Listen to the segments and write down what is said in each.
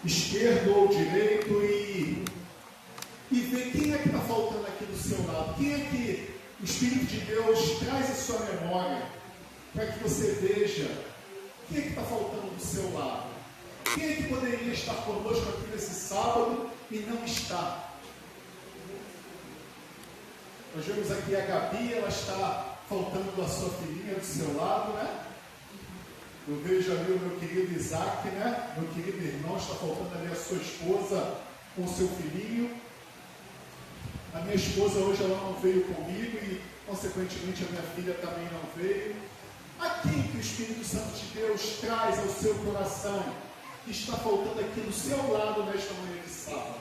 esquerdo ou direito e ver quem é que está faltando aqui do seu lado. Quem é que o Espírito de Deus traz à sua memória para que você veja quem é que está faltando do seu lado. Quem é que poderia estar conosco aqui nesse sábado e não está? Nós vemos aqui a Gabi, ela está faltando a sua filhinha do seu lado, né? Eu vejo ali o meu querido Isaac, né? Meu querido irmão, está faltando ali a sua esposa com o seu filhinho. A minha esposa hoje ela não veio comigo e, consequentemente, a minha filha também não veio. A quem que o Espírito Santo de Deus traz ao seu coração que está faltando aqui do seu lado nesta manhã de sábado?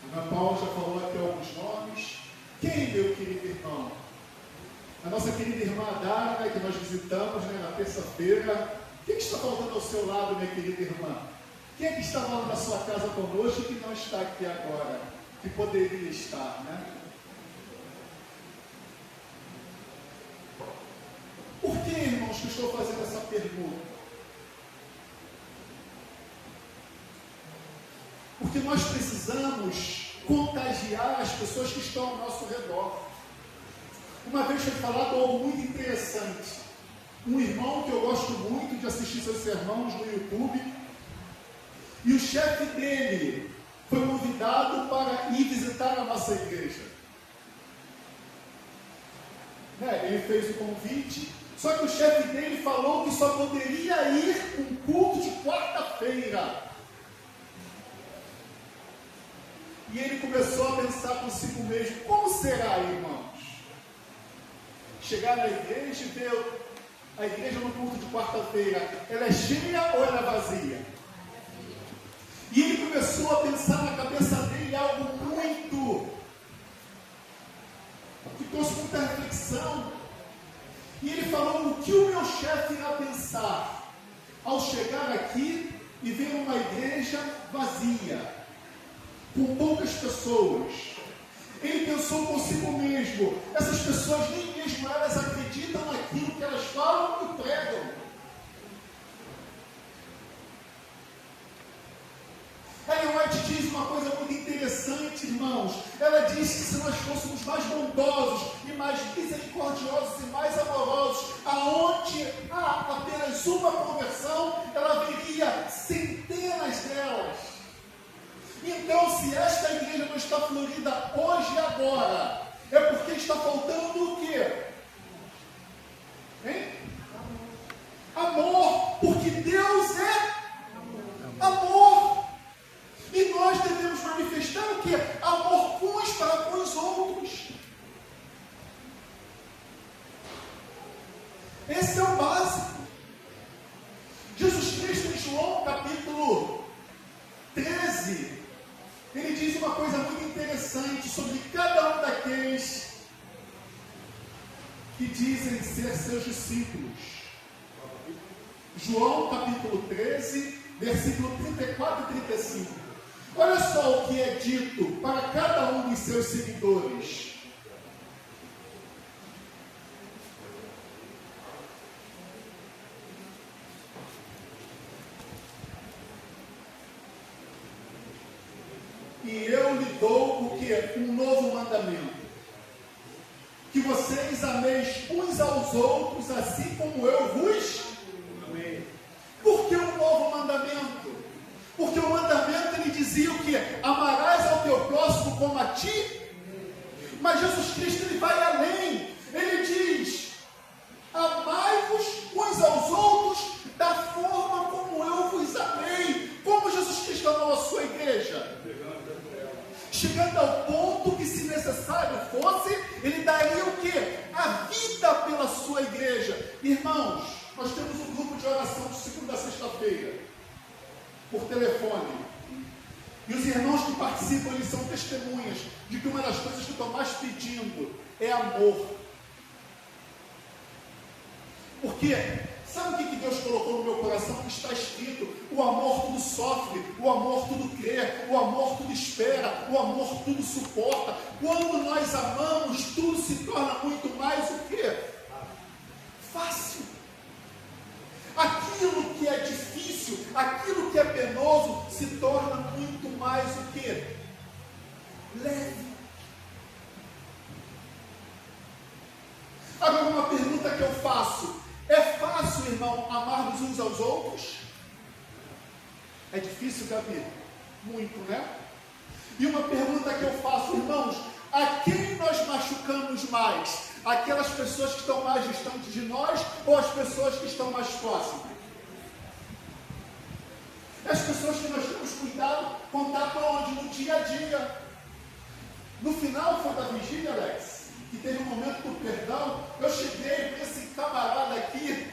A Ana Paula já falou aqui alguns nomes. Quem, meu querido irmão? A nossa querida irmã Dara, né, que nós visitamos, né, na terça-feira. Quem está faltando ao seu lado, minha querida irmã? Quem é que estava lá na sua casa conosco e que não está aqui agora? Que poderia estar, né? Por que, irmãos, que eu estou fazendo essa pergunta? Porque nós precisamos contagiar as pessoas que estão ao nosso redor. Uma vez foi falado algo muito interessante. Um irmão que eu gosto muito de assistir seus sermões no YouTube, e o chefe dele foi convidado para ir visitar a nossa igreja. Ele fez o convite, só que o chefe dele falou que só poderia ir um culto de quarta-feira. E ele começou a pensar consigo mesmo: como será, irmãos? Chegar na igreja e ver a igreja no culto de quarta-feira, ela é cheia ou ela é vazia? E ele começou a pensar na cabeça dele algo que trouxe muita reflexão. E ele falou: o que o meu chefe irá pensar ao chegar aqui e ver uma igreja vazia, com poucas pessoas? Ele pensou consigo mesmo: essas pessoas nem mesmo elas acreditam naquilo que elas falam e pregam. Ellen White diz uma coisa muito interessante, irmãos. Ela diz que se nós fôssemos mais bondosos e mais misericordiosos e mais amorosos, aonde há apenas uma conversão, ela veria centenas delas. Então, se esta igreja não está florida hoje e agora, é porque está faltando o quê? Hein? Amor, porque Deus é amor. E nós devemos manifestar o quê? Amor uns para com os outros. Esse é o básico. Jesus Cristo, em João capítulo 13, ele diz uma coisa muito interessante sobre cada um daqueles que dizem ser seus discípulos. João capítulo 13, versículo 34 e 35. Olha só o que é dito para cada um dos seus seguidores. E eu lhe dou o que? Um novo mandamento: que vocês ameis uns aos outros, assim como eu vos amei. Por que um novo mandamento? Porque o mandamento ele dizia o que? Amarás ao teu próximo como a ti. Mas Jesus Cristo ele vai além. Ele diz: amai-vos uns aos outros da forma como eu vos amei. Como Jesus Cristo amou a sua igreja? Chegando ao ponto que, se necessário fosse, ele daria o que? A vida pela sua igreja. Irmãos, nós temos um grupo de oração de segunda a sexta-feira, por telefone. E os irmãos que participam, eles são testemunhas de que uma das coisas que eu estou mais pedindo é amor. Porque, sabe o que Deus colocou no meu coração? Que está escrito: o amor tudo sofre, o amor tudo crê, o amor tudo espera, o amor tudo suporta. Quando nós amamos, tudo se torna muito mais o quê? Fácil. Aquilo que é difícil difícil, aquilo que é penoso, se torna muito mais o quê? Leve. Agora uma pergunta que eu faço: é fácil, irmão, amarmos uns aos outros? É difícil, Gabi? Muito, né? E uma pergunta que eu faço, irmãos: a quem nós machucamos mais? Aquelas pessoas que estão mais distantes de nós ou as pessoas que estão mais próximas? As pessoas que nós temos cuidado, contar para onde? No dia a dia. No final foi da vigília, Alex, que teve um momento do perdão. Eu cheguei para esse camarada aqui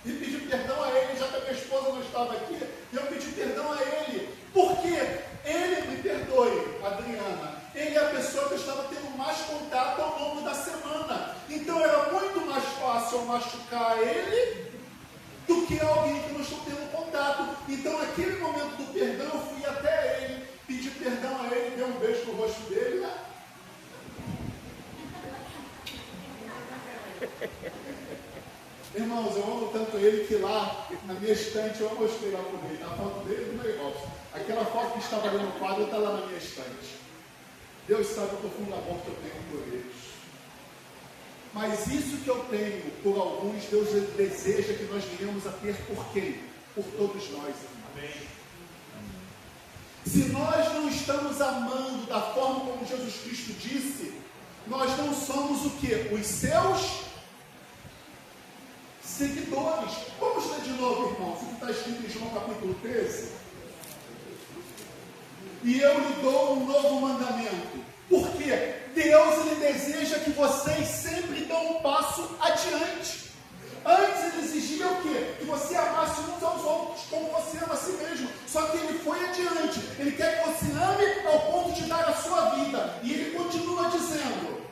e pedi perdão a ele, já que a minha esposa não estava aqui, eu pedi perdão a ele. Por quê? Ele, me perdoe, Adriana, ele é a pessoa que eu estava tendo mais contato ao longo da semana. Então era muito mais fácil eu machucar ele do que alguém que não estou tendo contato. Então naquele momento do perdão, eu fui até ele, pedi perdão a ele, dei um beijo no rosto dele, né? Irmãos, eu amo tanto ele que lá na minha estante, eu mostrei lá por ele, a foto dele do meu irmão. Aquela foto que estava ali no quadro está lá na minha estante. Deus sabe o profundo amor que eu tenho por eles. Mas isso que eu tenho por alguns, Deus deseja que nós venhamos a ter por quem? Por todos nós. Amém. Se nós não estamos amando da forma como Jesus Cristo disse, nós não somos o quê? Os seus seguidores. Vamos ler de novo, irmãos, o que está escrito em João capítulo 13. E eu lhe dou um novo mandamento. Por quê? Deus, ele deseja que vocês sempre dão um passo adiante. Antes ele exigia o quê? Que você amasse uns aos outros, como você ama a si mesmo. Só que ele foi adiante. Ele quer que você ame ao ponto de dar a sua vida. E ele continua dizendo: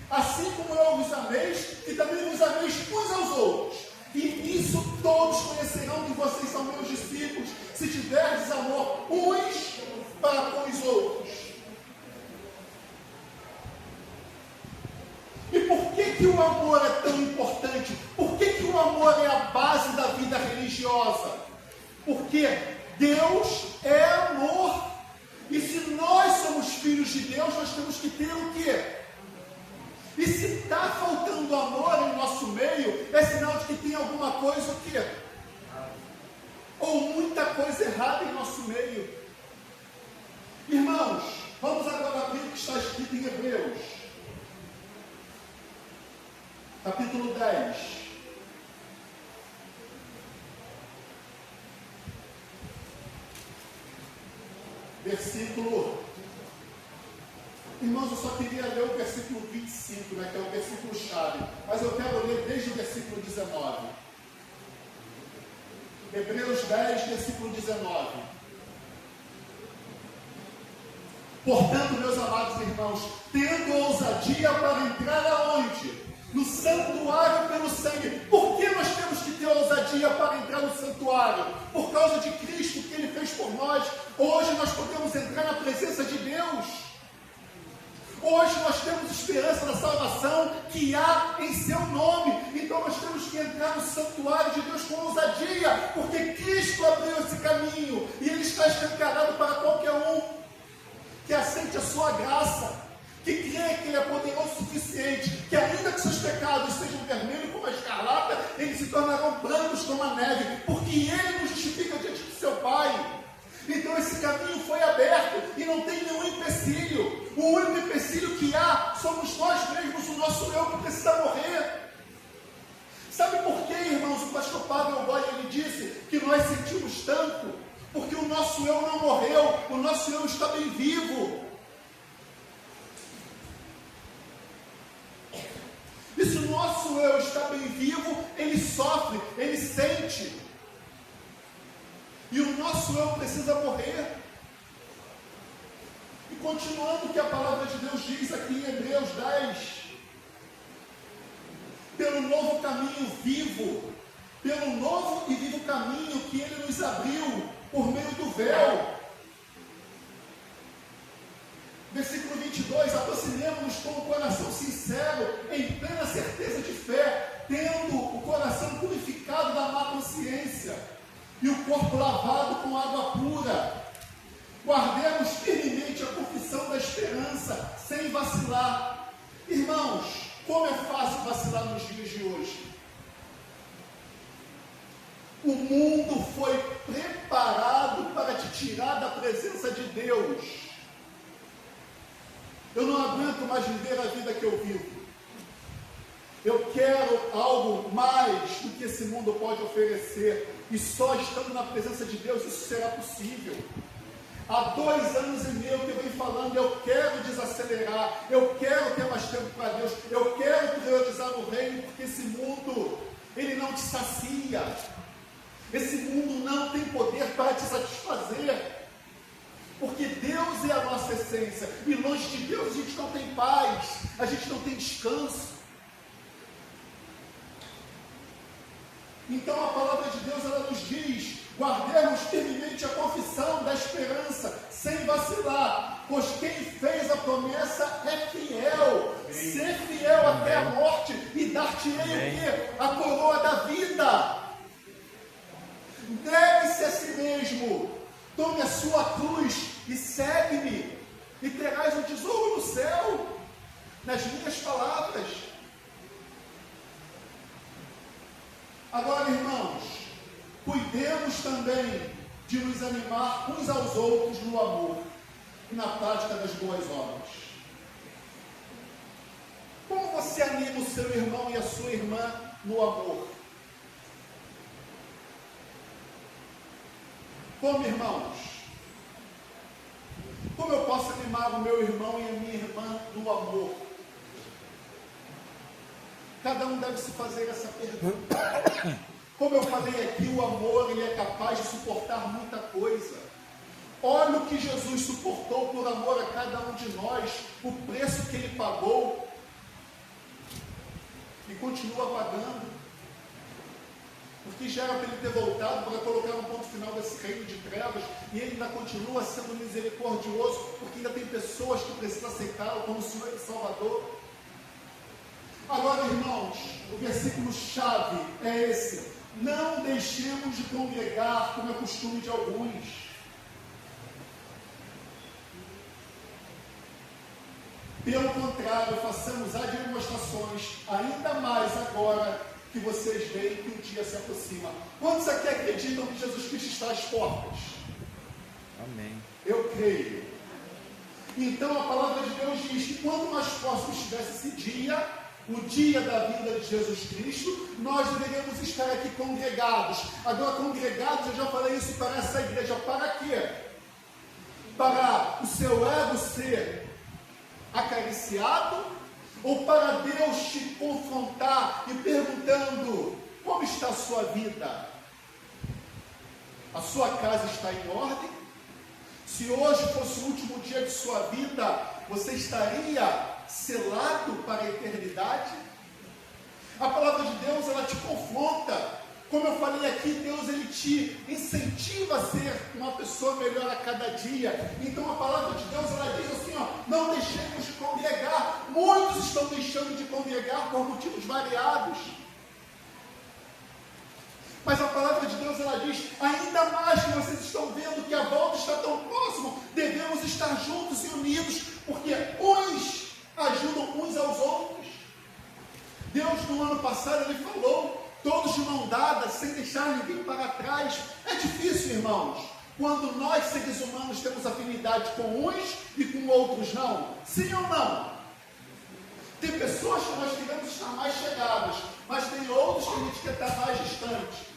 assim como eu vos ameis, que também vos ameis uns aos outros. E nisso todos conhecerão que vocês são meus discípulos, se tiverdes amor uns para com os outros. E por que o amor é tão importante? Por que o amor é a base da vida religiosa? Porque Deus é amor. E se nós somos filhos de Deus, nós temos que ter o quê? E se está faltando amor em nosso meio, é sinal de que tem alguma coisa o quê? Ou muita coisa errada em nosso meio. Irmãos, vamos agora abrir o que está escrito em Hebreus. Capítulo 10. Versículo. Irmãos, eu só queria ler o versículo 25, né, que é o versículo chave. Mas eu quero ler desde o versículo 19. Hebreus 10, versículo 19. Portanto, meus amados irmãos, tendo ousadia para entrar aonde? No santuário pelo sangue. Por que nós temos que ter ousadia para entrar no santuário? Por causa de Cristo, que Ele fez por nós. Hoje nós podemos entrar na presença de Deus. Hoje nós temos esperança da salvação que há em seu nome. Então nós temos que entrar no santuário de Deus com ousadia, porque Cristo abriu esse caminho e Ele está escancarado para qualquer um que aceite a sua graça, que crê que Ele é poderoso o suficiente, que ainda que seus pecados sejam vermelhos como a escarlata, eles se tornarão brancos como a neve, porque Ele nos justifica diante de seu Pai. Então esse caminho foi aberto e não tem nenhum empecilho. O único empecilho que há somos nós mesmos, o nosso eu que precisa morrer. Sabe por quê, irmãos? O pastor Pavel Goy, ele disse que nós sentimos tanto, porque o nosso eu não morreu, o nosso eu está bem vivo. E se o nosso eu está bem vivo, ele sofre, ele sente. E o nosso eu precisa morrer. E continuando o que a palavra de Deus diz aqui em Hebreus 10. Pelo novo caminho vivo, pelo novo e vivo caminho que Ele nos abriu por meio do véu. Versículo 22, aproximemo-nos com o coração sincero, em plena certeza de fé, tendo o coração purificado da má consciência e o corpo lavado com água pura. Guardemos firmemente a confissão da esperança, sem vacilar. Irmãos, como é fácil vacilar nos dias de hoje. O mundo foi preparado para te tirar da presença de Deus. Eu não aguento mais viver a vida que eu vivo. Eu quero algo mais do que esse mundo pode oferecer. E só estando na presença de Deus isso será possível. Há 2 anos e meio que eu venho falando, eu quero desacelerar, eu quero ter mais tempo para Deus, eu quero priorizar o reino, porque esse mundo, ele não te sacia. Esse mundo não tem poder para te satisfazer. Porque Deus é a nossa essência. E longe de Deus a gente não tem paz, a gente não tem descanso. Então a palavra de Deus, ela nos diz: guardemos firmemente a confissão da esperança, sem vacilar, pois quem fez a promessa é fiel. Amém. Ser fiel Amém. Até a morte, e dar-te-ei o quê? A coroa da vida. Negue-se a si mesmo, tome a sua cruz e segue-me, e terás um tesouro no céu. Nas minhas palavras. Agora, irmãos, cuidemos também de nos animar uns aos outros no amor e na prática das boas obras. Como você anima o seu irmão e a sua irmã no amor? Como, irmãos? Como eu posso animar o meu irmão e a minha irmã no amor? Cada um deve se fazer essa pergunta. Como eu falei aqui, o amor, ele é capaz de suportar muita coisa. Olha o que Jesus suportou por amor a cada um de nós, o preço que ele pagou e continua pagando. Porque já era para ele ter voltado para colocar um ponto final desse reino de trevas, e ele ainda continua sendo misericordioso, porque ainda tem pessoas que precisam aceitá-lo como Senhor e Salvador. Agora, irmãos, o versículo chave é esse: não deixemos de congregar, como é costume de alguns. Pelo contrário, façamos as demonstrações, ainda mais agora que vocês veem que o dia se aproxima. Quantos aqui acreditam que Jesus Cristo está às portas? Amém. Eu creio. Então a palavra de Deus diz que quanto mais próximo estivesse esse dia, o dia da vinda de Jesus Cristo, nós deveríamos estar aqui congregados. Agora, congregados, eu já falei isso para essa igreja, para quê? Para o seu ego ser acariciado, ou para Deus te confrontar e perguntando: como está a sua vida? A sua casa está em ordem? Se hoje fosse o último dia de sua vida, você estaria selado para a eternidade? A palavra de Deus, ela te confronta. Como eu falei aqui, Deus, ele te incentiva a ser uma pessoa melhor a cada dia. Então a palavra de Deus, ela diz assim, ó: não deixemos de congregar. Muitos estão deixando de congregar por motivos variados. Mas a palavra de Deus, ela diz: ainda mais que vocês estão vendo que a volta está tão próximo, devemos estar juntos e unidos, porque uns ajudam uns aos outros. Deus, no ano passado, ele falou: todos de mão dada, sem deixar ninguém para trás. É difícil, irmãos, quando nós, seres humanos, temos afinidade com uns e com outros não. Sim ou não? Tem pessoas que nós queremos estar mais chegadas, mas tem outros que a gente quer estar mais distante.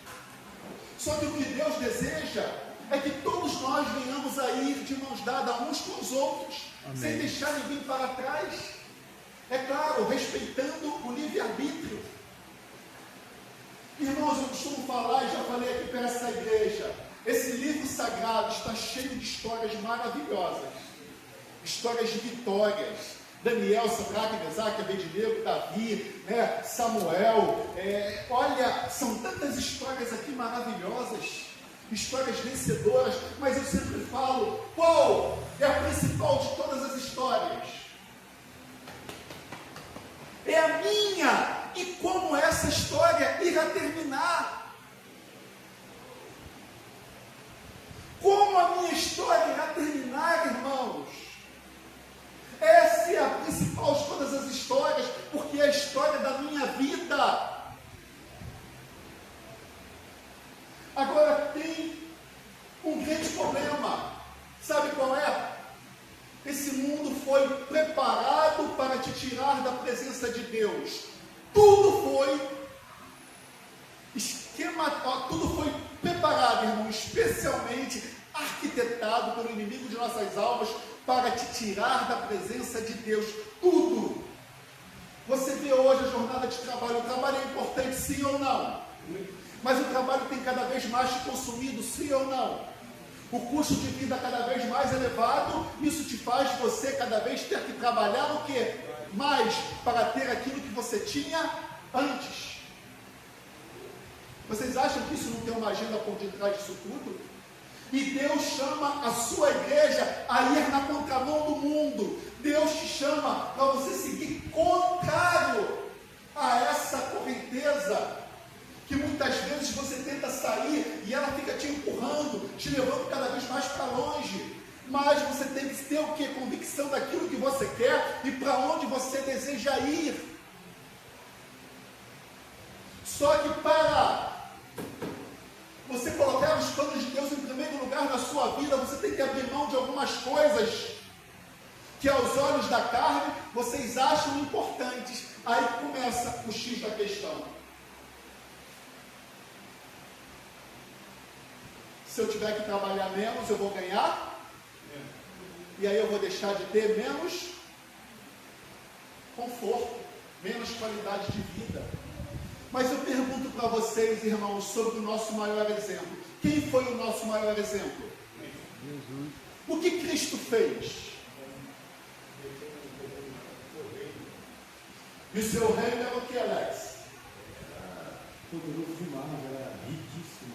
Só que o que Deus deseja é que todos nós venhamos a ir de mãos dadas uns com os outros, Amém. Sem deixar ninguém para trás. É claro, respeitando o livre-arbítrio. Irmãos, eu costumo falar, e já falei aqui para essa igreja, esse livro sagrado está cheio de histórias maravilhosas, histórias de vitórias. Daniel, Sadraque, Mesaque, Abednego, Davi, né, Samuel, olha, são tantas histórias aqui maravilhosas, histórias vencedoras, mas eu sempre falo, qual é a principal de todas as histórias? É a minha, e como essa história irá terminar. grande problema, sabe qual é? Esse mundo foi preparado para te tirar da presença de Deus. Tudo foi tudo foi preparado, irmão, especialmente arquitetado pelo inimigo de nossas almas para te tirar da presença de Deus. Tudo. Você vê hoje a jornada de trabalho. O trabalho é importante, sim ou não? Mas o trabalho tem cada vez mais te consumido, sim ou não? O custo de vida cada vez mais elevado, isso te faz você cada vez ter que trabalhar o quê? Mais para ter aquilo que você tinha antes. Vocês acham que isso não tem uma agenda por detrás disso tudo? E Deus chama a sua igreja a ir na contramão do mundo. Deus te chama para você seguir contrário a essa correnteza que muitas vezes você tenta sair e ela fica te empurrando, te levando cada vez mais para longe. Mas você tem que ter o quê? Convicção daquilo que você quer e para onde você deseja ir. Só que para você colocar os planos de Deus em primeiro lugar na sua vida, você tem que abrir mão de algumas coisas que aos olhos da carne vocês acham importantes. Aí começa o X da questão. Se eu tiver que trabalhar menos, eu vou ganhar? E aí eu vou deixar de ter menos conforto, menos qualidade de vida. Mas eu pergunto para vocês, irmãos, sobre o nosso maior exemplo. Quem foi o nosso maior exemplo? Jesus. O que Cristo fez? E o seu reino era o que, Alex? Poderoso demais, era riquíssimo.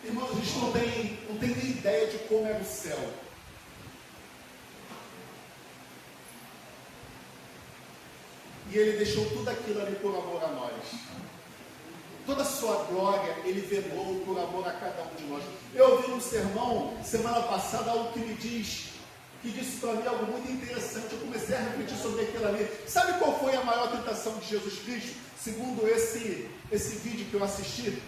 Irmãos, a gente não tem nem ideia de como era o céu. E ele deixou tudo aquilo ali por amor a nós. Toda a sua glória ele velou por amor a cada um de nós. Eu ouvi um sermão semana passada, algo que disse para mim algo muito interessante. Eu comecei a refletir sobre aquilo ali. Sabe qual foi a maior tentação de Jesus Cristo? Segundo esse vídeo que eu assisti,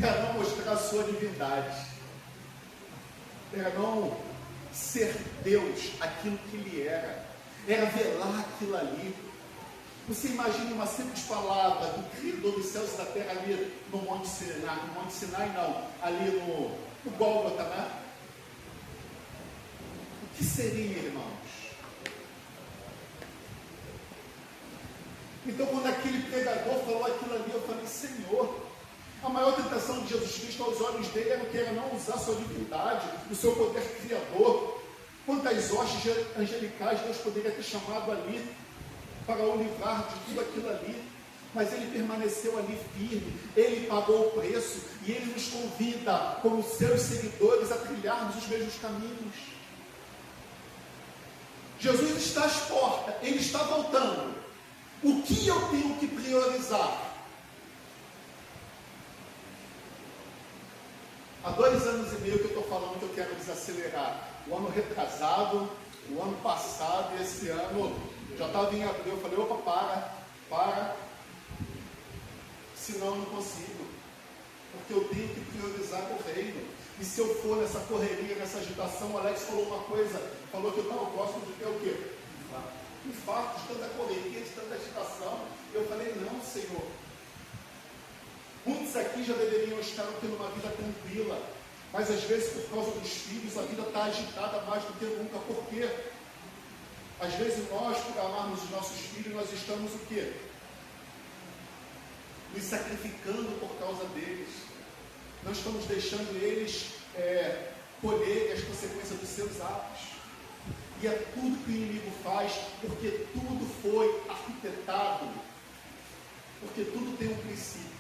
era não mostrar a sua divindade, era não ser Deus, aquilo que ele era velar aquilo ali. Você imagina uma simples palavra do Criador dos céus e da terra ali no Monte Sinai, não, ali no Gólgota, né? O que seria, irmãos? Então, quando aquele pregador falou aquilo ali, eu falei, Senhor, a maior tentação de Jesus Cristo aos olhos dele era que era não usar sua divindade, o seu poder criador. Quantas hostes angelicais Deus poderia ter chamado ali para o livrar de tudo aquilo ali, mas ele permaneceu ali firme, ele pagou o preço e ele nos convida, como seus seguidores, a trilharmos os mesmos caminhos. Jesus está às portas, ele está voltando. O que eu tenho que priorizar? Há 2 anos e meio que eu estou falando que eu quero desacelerar. O ano retrasado, o ano passado e esse ano, já estava em abril, eu falei, opa, para, senão eu não consigo, porque eu tenho que priorizar o reino. E se eu for nessa correria, nessa agitação, o Alex falou uma coisa, falou que eu estava próximo de ter o quê? Infarto de tanta correria, de tanta agitação. Eu falei, não, Senhor. Muitos aqui já deveriam estar tendo uma vida tranquila, mas às vezes por causa dos filhos a vida está agitada mais do que nunca. Por quê? Às vezes nós, por amarmos os nossos filhos, nós estamos o quê? Nos sacrificando por causa deles. Nós estamos deixando eles colherem as consequências dos seus atos. E é tudo que o inimigo faz, porque tudo foi arquitetado, porque tudo tem um princípio.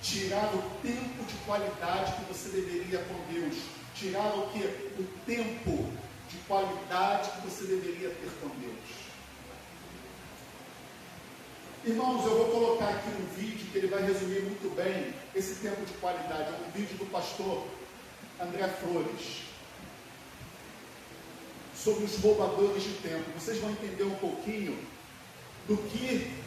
Tirar o tempo de qualidade que você deveria com Deus. Tirar o quê? O tempo de qualidade que você deveria ter com Deus. Irmãos, eu vou colocar aqui um vídeo que ele vai resumir muito bem esse tempo de qualidade. É um vídeo do pastor André Flores sobre os roubadores de tempo. Vocês vão entender um pouquinho do que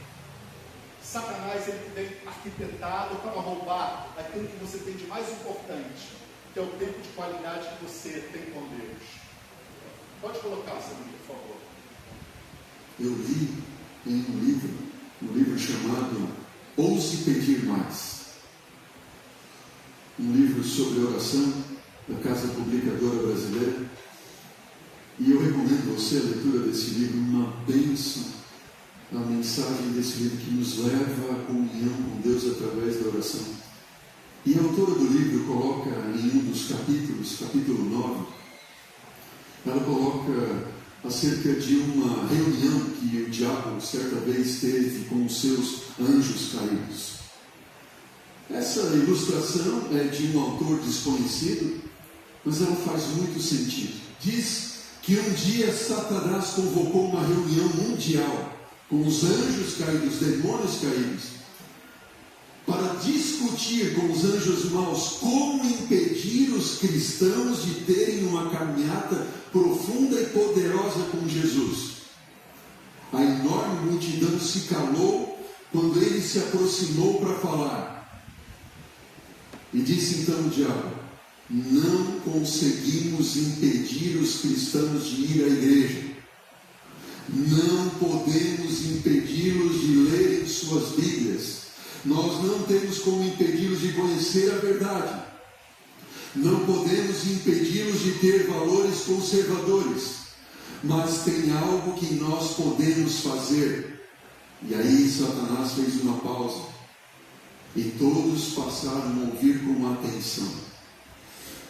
Satanás ele tem arquitetado para roubar aquilo que você tem de mais importante, que é o tempo de qualidade que você tem com Deus. Pode colocar, Samir, por favor. Eu li em um livro chamado Ouse Pedir Mais. Um livro sobre oração da Casa Publicadora Brasileira. E eu recomendo a você a leitura desse livro, uma bênção, a mensagem desse livro que nos leva à comunhão com Deus através da oração. E a autora do livro coloca em um dos capítulos, capítulo 9, ela coloca acerca de uma reunião que o diabo certa vez teve com os seus anjos caídos. Essa ilustração é de um autor desconhecido, mas ela faz muito sentido. Diz que um dia Satanás convocou uma reunião mundial com os anjos caídos, demônios caídos, para discutir com os anjos maus como impedir os cristãos de terem uma caminhada profunda e poderosa com Jesus. A enorme multidão se calou quando ele se aproximou para falar. E disse então o diabo: não conseguimos impedir os cristãos de ir à igreja. Não podemos impedi-los de lerem suas Bíblias. Nós não temos como impedi-los de conhecer a verdade. Não podemos impedi-los de ter valores conservadores. Mas tem algo que nós podemos fazer. E aí Satanás fez uma pausa. E todos passaram a ouvir com atenção.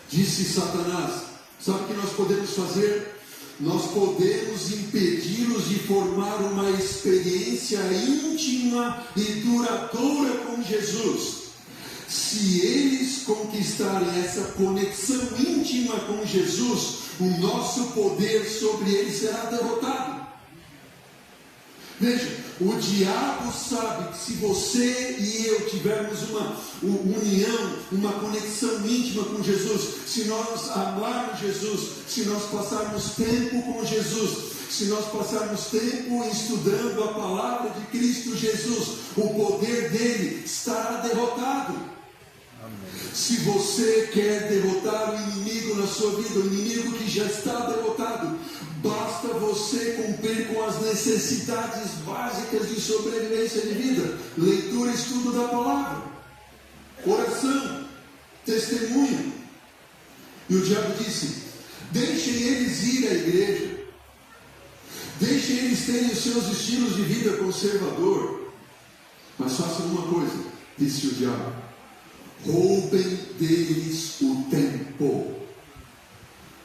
Disse Satanás: sabe o que nós podemos fazer? Nós podemos impedi-los de formar uma experiência íntima e duradoura com Jesus. Se eles conquistarem essa conexão íntima com Jesus, o nosso poder sobre eles será derrotado. Veja, o diabo sabe que se você e eu tivermos uma união, uma conexão íntima com Jesus, se nós amarmos Jesus, se nós passarmos tempo com Jesus, se nós passarmos tempo estudando a palavra de Cristo Jesus, o poder dele estará derrotado. Amém. Se você quer derrotar o inimigo na sua vida, o inimigo que já está derrotado, basta você cumprir com as necessidades básicas de sobrevivência de vida: leitura e estudo da palavra, oração, testemunho. E o diabo disse: deixem eles ir à igreja, deixem eles terem os seus estilos de vida conservador, mas façam uma coisa, disse o diabo: roubem deles o tempo,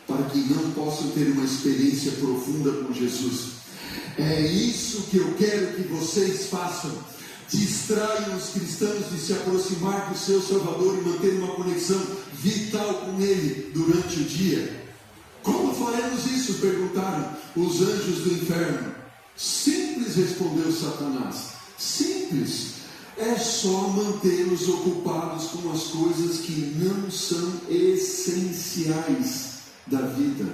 para que não possam ter uma experiência profunda com Jesus. É isso que eu quero que vocês façam. Distraiam os cristãos de se aproximar do seu Salvador e manter uma conexão vital com Ele durante o dia. Como faremos isso? Perguntaram os anjos do inferno. Simples, respondeu Satanás. Simples. É só mantê-los ocupados com as coisas que não são essenciais da vida,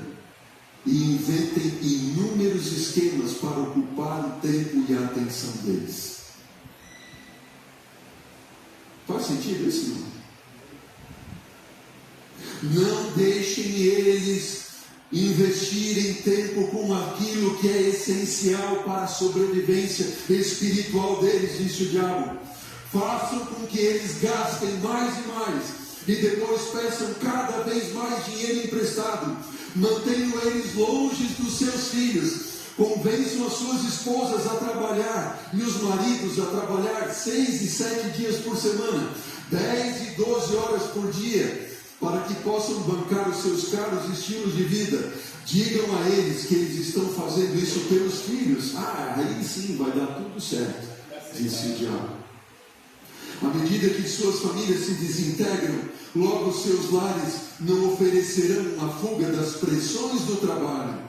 e inventem inúmeros esquemas para ocupar o tempo e a atenção deles. Faz sentido isso? Não deixem eles investirem tempo com aquilo que é essencial para a sobrevivência espiritual deles, disse o diabo. Façam com que eles gastem mais e mais, e depois peçam cada vez mais dinheiro emprestado. Mantenham eles longe dos seus filhos. Convençam as suas esposas a trabalhar e os maridos a trabalhar 6 e 7 dias por semana, 10 e 12 horas por dia, para que possam bancar os seus caros estilos de vida. Digam a eles que eles estão fazendo isso pelos filhos. Aí sim vai dar tudo certo, disse o diabo. À medida que suas famílias se desintegram, logo seus lares não oferecerão a fuga das pressões do trabalho,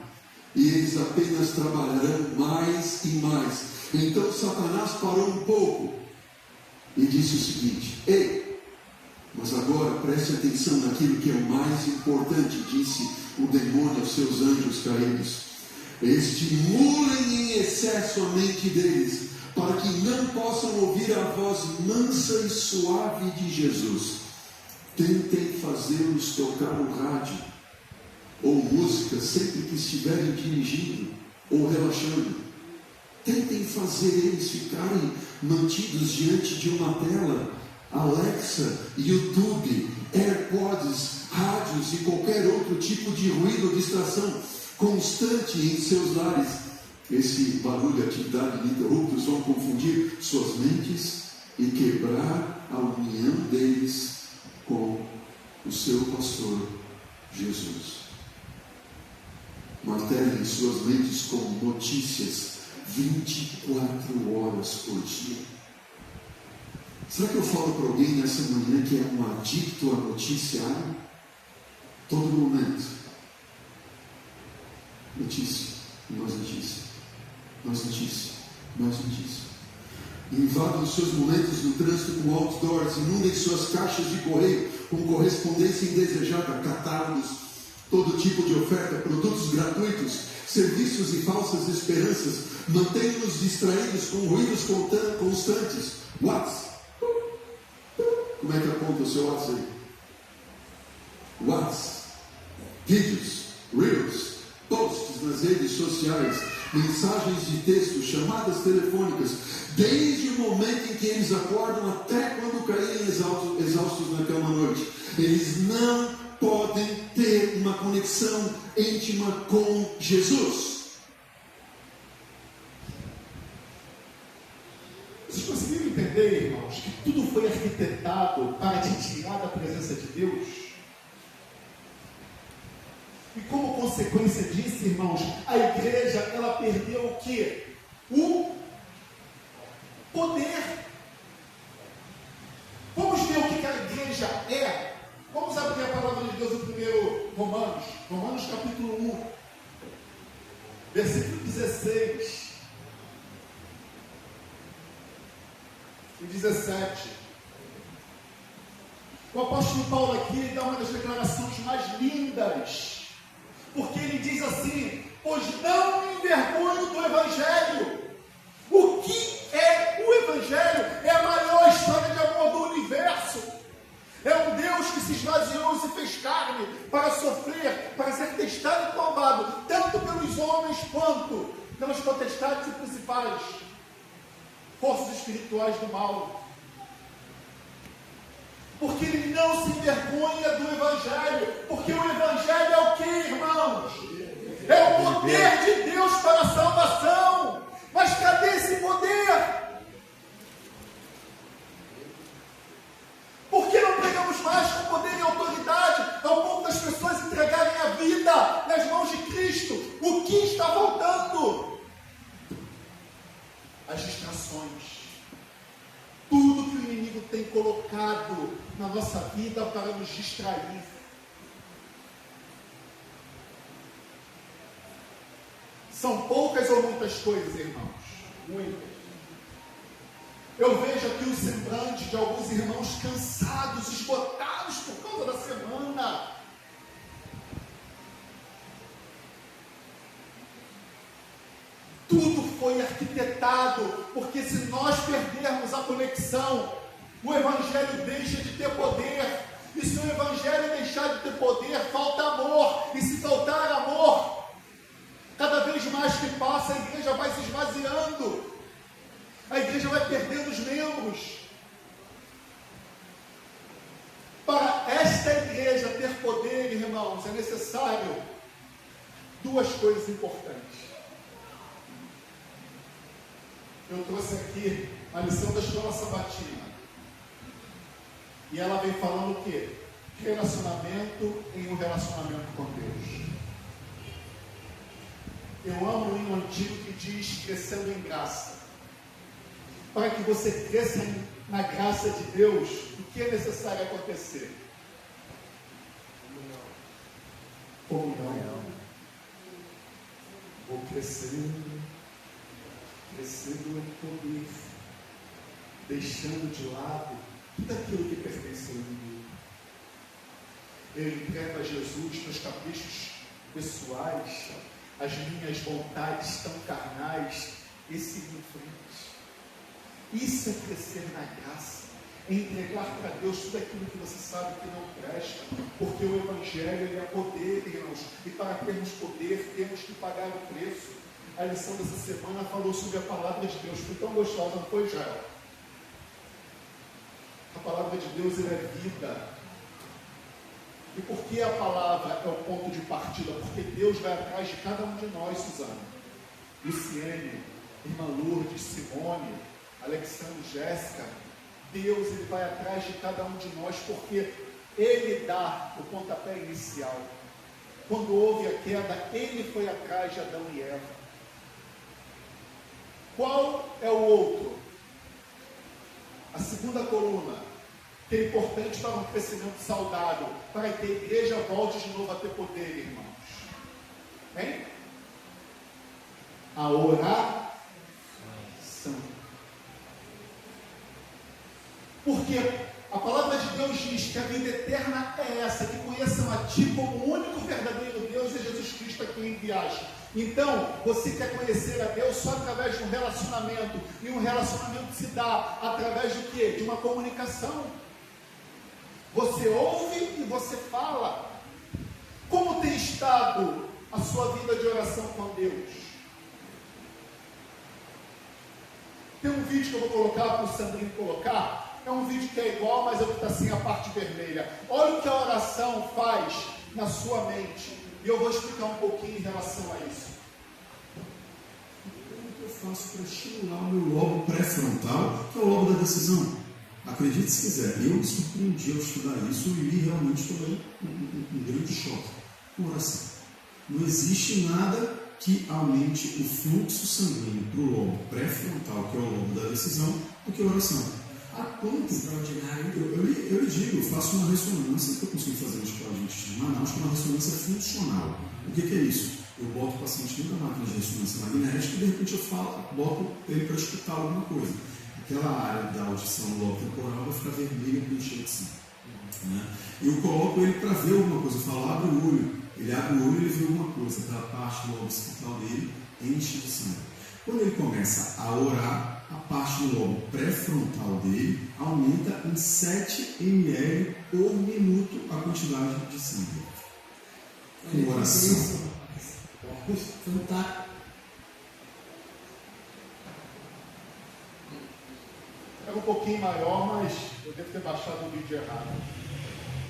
e eles apenas trabalharão mais e mais. Então Satanás parou um pouco e disse o seguinte: ei, mas agora preste atenção naquilo que é o mais importante, disse o demônio aos seus anjos caídos. Estimulem em excesso a mente deles, para que não possam ouvir a voz mansa e suave de Jesus. Tentem fazê-los tocar o rádio ou música sempre que estiverem dirigindo ou relaxando. Tentem fazer eles ficarem mantidos diante de uma tela, Alexa, YouTube, AirPods, rádios e qualquer outro tipo de ruído ou distração constante em seus lares. Esse barulho e atividade ininterruptos vão confundir suas mentes e quebrar a união deles com o seu pastor Jesus. Martelem suas mentes com notícias 24 horas por dia. Será que eu falo para alguém nessa manhã que é um adicto a noticiário? Todo momento. Notícia, mais notícia, mais notícia, mais notícia. Invadam seus momentos no trânsito com outdoors, inundem suas caixas de correio com correspondência indesejada, catálogos, todo tipo de oferta, produtos gratuitos, serviços e falsas esperanças. Mantenham-nos distraídos com ruídos constantes. WhatsApp. Como é que aponta o seu WhatsApp aí? WhatsApp. Vídeos, Reels, posts nas redes sociais, mensagens de texto, chamadas telefônicas, desde o momento em que eles acordam até quando caírem exaustos na cama à noite. Eles não podem ter uma conexão íntima com Jesus. Vocês conseguiram entender, irmãos, que tudo foi arquitetado para te tirar da presença de Deus? E como consequência disso, irmãos, a igreja, ela perdeu o quê? O poder. Vamos ver o que a igreja é. Vamos abrir a palavra de Deus no primeiro Romanos capítulo 1, versículo 16 e 17. O apóstolo Paulo aqui dá uma das declarações mais lindas, porque ele diz assim: pois não me envergonho do Evangelho. O que é o Evangelho? É a maior história de amor do universo. É um Deus que se esvaziou e se fez carne para sofrer, para ser testado e provado, tanto pelos homens quanto pelas potestades e principais forças espirituais do mal. Porque ele não se envergonha do Evangelho. Porque o Evangelho é o que, irmãos? É o poder de Deus para a salvação. Mas cadê esse poder? Por que não pregamos mais com poder e autoridade ao ponto das pessoas entregarem a vida nas mãos de Cristo? O que está faltando? As distrações. Tudo que o inimigo tem colocado na nossa vida para nos distrair. São poucas ou muitas coisas, irmãos? Muitas. Eu vejo aqui o semblante de alguns irmãos cansados, esgotados por causa da semana. Tudo foi arquitetado, porque se nós perdermos a conexão, o Evangelho deixa de ter poder. E se o Evangelho deixar de ter poder, falta amor. E se faltar amor, cada vez mais que passa, a igreja vai se esvaziando. A igreja vai perdendo os membros. Para esta igreja ter poder, irmãos, é necessário duas coisas importantes. Eu trouxe aqui a lição da escola sabatina. E ela vem falando o quê? Relacionamento em um relacionamento com Deus. Eu amo o hino antigo que diz crescendo em graça. Para que você cresça na graça de Deus, o que é necessário acontecer? Comunhão. Vou crescendo em poder, deixando de lado tudo aquilo que pertence ao inimigo. Eu entrego a Jesus meus caprichos pessoais, as minhas vontades tão carnais, e sigo em frente. Isso é crescer na graça, é entregar para Deus tudo aquilo que você sabe que não presta, porque o Evangelho ele é poder, irmãos, e para termos poder temos que pagar o preço. A lição dessa semana falou sobre a palavra de Deus, foi tão gostosa, não foi, Jael? A palavra de Deus ela é vida. E por que a palavra é o ponto de partida? Porque Deus vai atrás de cada um de nós, Suzana, Luciene, irmã Lourdes, Simone, Alexandre, Jéssica. Deus ele vai atrás de cada um de nós, porque Ele dá o pontapé inicial. Quando houve a queda, Ele foi atrás de Adão e Eva. Qual é o outro? A segunda coluna, que é importante para um crescimento saudável, para que a igreja volte de novo a ter poder, irmãos. Hein? A oração. Porque a palavra de Deus diz que a vida eterna é essa, que conheçam a Ti como o único verdadeiro Deus e Jesus Cristo a quem enviaste. Então, você quer conhecer a Deus só através de um relacionamento, e um relacionamento se dá através de quê? De uma comunicação. Você ouve e você fala. Como tem estado a sua vida de oração com Deus? Tem um vídeo que eu vou colocar para o Sandrinho colocar. É um vídeo que é igual, mas é o que está sem a parte vermelha. Olha o que a oração faz na sua mente. E eu vou explicar um pouquinho em relação a isso. Como que eu faço para estimular o meu lobo pré-frontal, que é o lobo da decisão? Acredite se quiser, eu me surpreendi ao estudar isso e realmente tomei um grande choque com oração. Não existe nada que aumente o fluxo sanguíneo para o lobo pré-frontal, que é o lobo da decisão, do que a oração. A quanto extraordinário. Eu lhe digo, eu faço uma ressonância que eu consigo fazer no Hospital de Manaus, que é uma ressonância funcional. O que é isso? Eu boto o paciente dentro da máquina de ressonância magnética e de repente eu boto ele para escutar alguma coisa. Aquela área da audição no lobo temporal vai ficar vermelha com encher de sangue. Eu coloco ele para ver alguma coisa, eu falo, abre o olho. Ele abre o olho e ele vê alguma coisa, aquela parte do lobo occipital dele enche de sangue. Quando ele começa a orar, a parte do lobo pré-frontal dele aumenta em 7 ml por minuto a quantidade de sangue. Com oração. Fantástico. É um pouquinho maior, mas eu devo ter baixado o vídeo errado.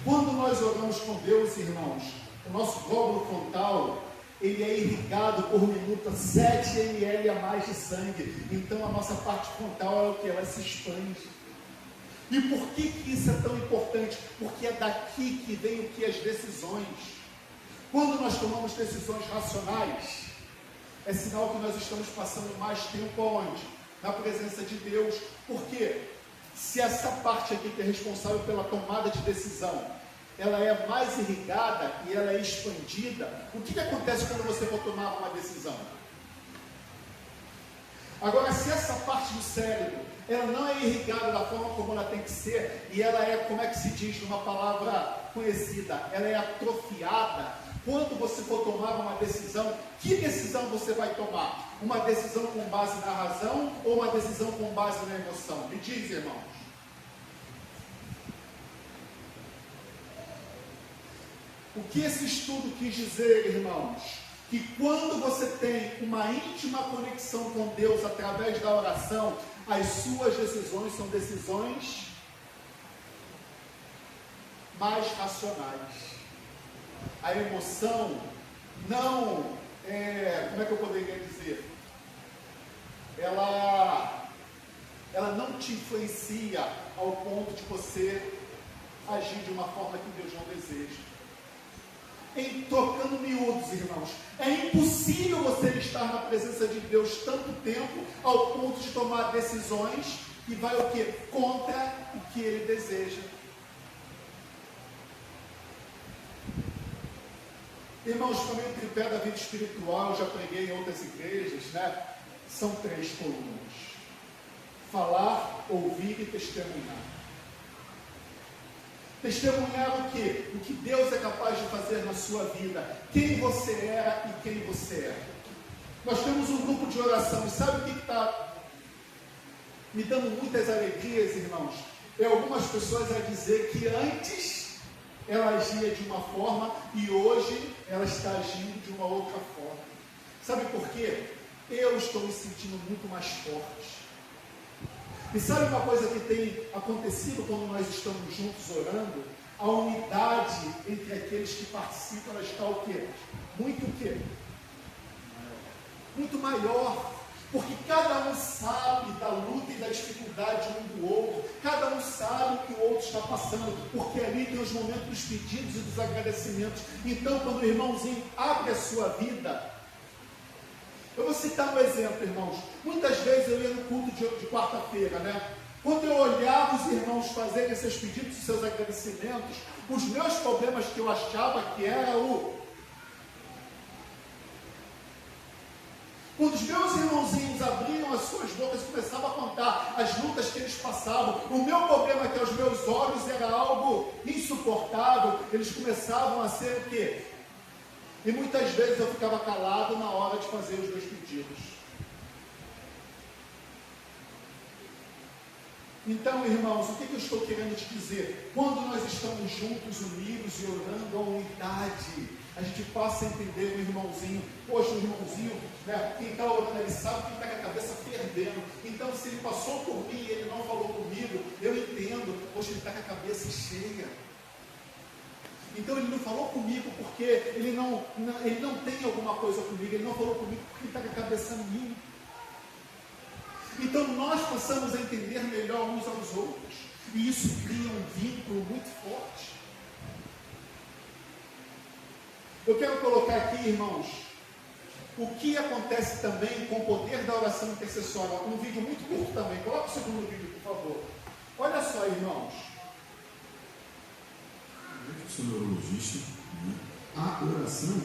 Quando nós oramos com Deus, irmãos, o nosso glóbulo frontal, ele é irrigado por minuto 7 ml a mais de sangue. Então a nossa parte frontal é o que? Ela se expande. E por que isso é tão importante? Porque é daqui que vem o que? As decisões. Quando nós tomamos decisões racionais, é sinal que nós estamos passando mais tempo aonde? Na presença de Deus. Porque se essa parte aqui que é responsável pela tomada de decisão, ela é mais irrigada e ela é expandida, o que acontece quando você for tomar uma decisão? Agora, se essa parte do cérebro, ela não é irrigada da forma como ela tem que ser, e ela é, como é que se diz numa palavra conhecida, ela é atrofiada, quando você for tomar uma decisão, que decisão você vai tomar? Uma decisão com base na razão ou uma decisão com base na emoção? Me diz, irmãos. O que esse estudo quis dizer, irmãos? Que quando você tem uma íntima conexão com Deus através da oração, as suas decisões são decisões mais racionais. A emoção não é, como é que eu poderia dizer? Ela não te influencia ao ponto de você agir de uma forma que Deus não deseja. Em tocando miúdos, irmãos, é impossível você estar na presença de Deus tanto tempo ao ponto de tomar decisões que vai o quê? Contra o que Ele deseja. Irmãos, também o tripé da vida espiritual, eu já preguei em outras igrejas, né? São 3 colunas: falar, ouvir e testemunhar. Testemunhar o quê? O que Deus é capaz de fazer na sua vida, quem você era e quem você é. Nós temos um grupo de oração, e sabe o que está me dando muitas alegrias, irmãos, é algumas pessoas a dizer que antes ela agia de uma forma e hoje ela está agindo de uma outra forma. Sabe por quê? Eu estou me sentindo muito mais forte. E sabe uma coisa que tem acontecido quando nós estamos juntos orando? A unidade entre aqueles que participam, ela está o quê? Muito o quê? Muito maior. Porque cada um sabe da luta e da dificuldade um do outro. Cada um sabe o que o outro está passando. Porque ali tem os momentos dos pedidos e dos agradecimentos. Então, quando o irmãozinho abre a sua vida, eu vou citar um exemplo, irmãos. Muitas vezes eu ia no culto de quarta-feira, né? Quando eu olhava os irmãos fazerem seus pedidos e seus agradecimentos, os meus problemas que eu achava que era Quando os meus irmãozinhos abriam as suas bocas e começavam a contar as lutas que eles passavam, o meu problema que aos meus olhos era algo insuportável, eles começavam a ser o quê? E muitas vezes eu ficava calado na hora de fazer os meus pedidos. Então, irmãos, o que eu estou querendo te dizer? Quando nós estamos juntos, unidos e orando a unidade, a gente passa a entender o irmãozinho. Poxa, o irmãozinho, né, quem está orando, ele sabe que está com a cabeça fervendo. Então, se ele passou por mim e ele não falou comigo, eu entendo. Poxa, ele está com a cabeça cheia. Então, ele não falou comigo porque ele não tem alguma coisa comigo. Ele não falou comigo porque ele está com a cabeça minha. Então nós passamos a entender melhor uns aos outros. E isso cria um vínculo muito forte. Eu quero colocar aqui, irmãos, o que acontece também com o poder da oração intercessória. Um vídeo muito curto também. Coloca o segundo vídeo, por favor. Olha só, irmãos. Eu sou neurologista, né? A oração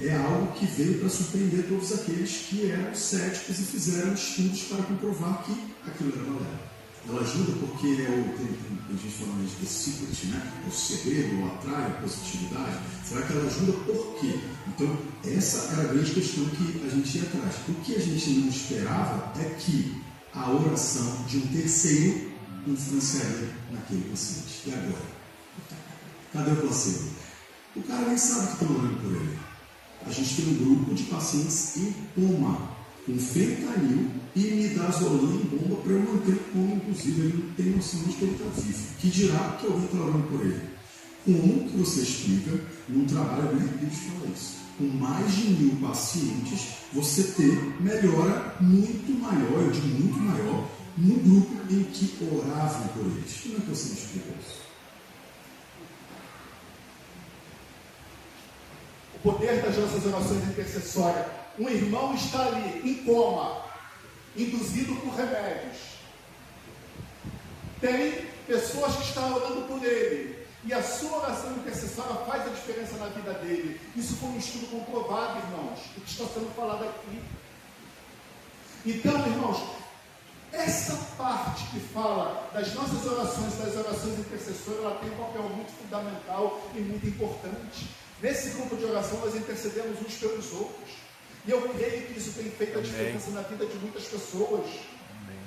é algo que veio para surpreender todos aqueles que eram céticos e fizeram estudos para comprovar que aquilo era verdade. Ela ajuda porque tem gente falando de secret, né? O segredo, o atrai, a positividade. Será que ela ajuda por quê? Então, essa era a grande questão que a gente ia atrás. O que a gente não esperava é que a oração de um terceiro influenciaria naquele paciente. E agora? Cadê o placebo? O cara nem sabe que estão orando por ele. A gente tem um grupo de pacientes em coma, com fentanil e midazolam em bomba para eu manter o coma, inclusive ele não tem noção de que ele está vivo. Que dirá que alguém está orando por ele? Como que você explica, num trabalho bem empírico fala isso? Com mais de 1000 pacientes, você ter melhora muito maior, eu digo muito maior, no grupo em que oravam por eles. Como é que você me explica isso? O poder das nossas orações intercessórias. Um irmão está ali, em coma, induzido por remédios. Tem pessoas que estão orando por ele. E a sua oração intercessória faz a diferença na vida dele. Isso foi um estudo comprovado, irmãos. O que está sendo falado aqui. Então, irmãos, essa parte que fala das nossas orações, das orações intercessoras, ela tem um papel muito fundamental e muito importante. Nesse grupo de oração, nós intercedemos uns pelos outros. E eu creio que isso tem feito a diferença na vida de muitas pessoas. Amém.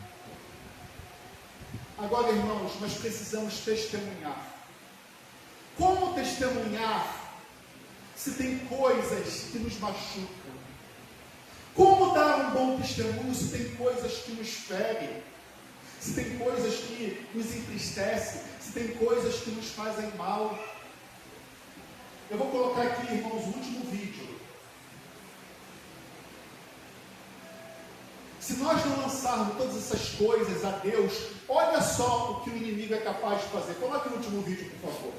Agora, irmãos, nós precisamos testemunhar. Como testemunhar se tem coisas que nos machucam? Como dar um bom testemunho se tem coisas que nos ferem? Se tem coisas que nos entristecem? Se tem coisas que nos fazem mal? Eu vou colocar aqui, irmãos, o último vídeo. Se nós não lançarmos todas essas coisas a Deus, olha só o que o inimigo é capaz de fazer. Coloque o último vídeo, por favor.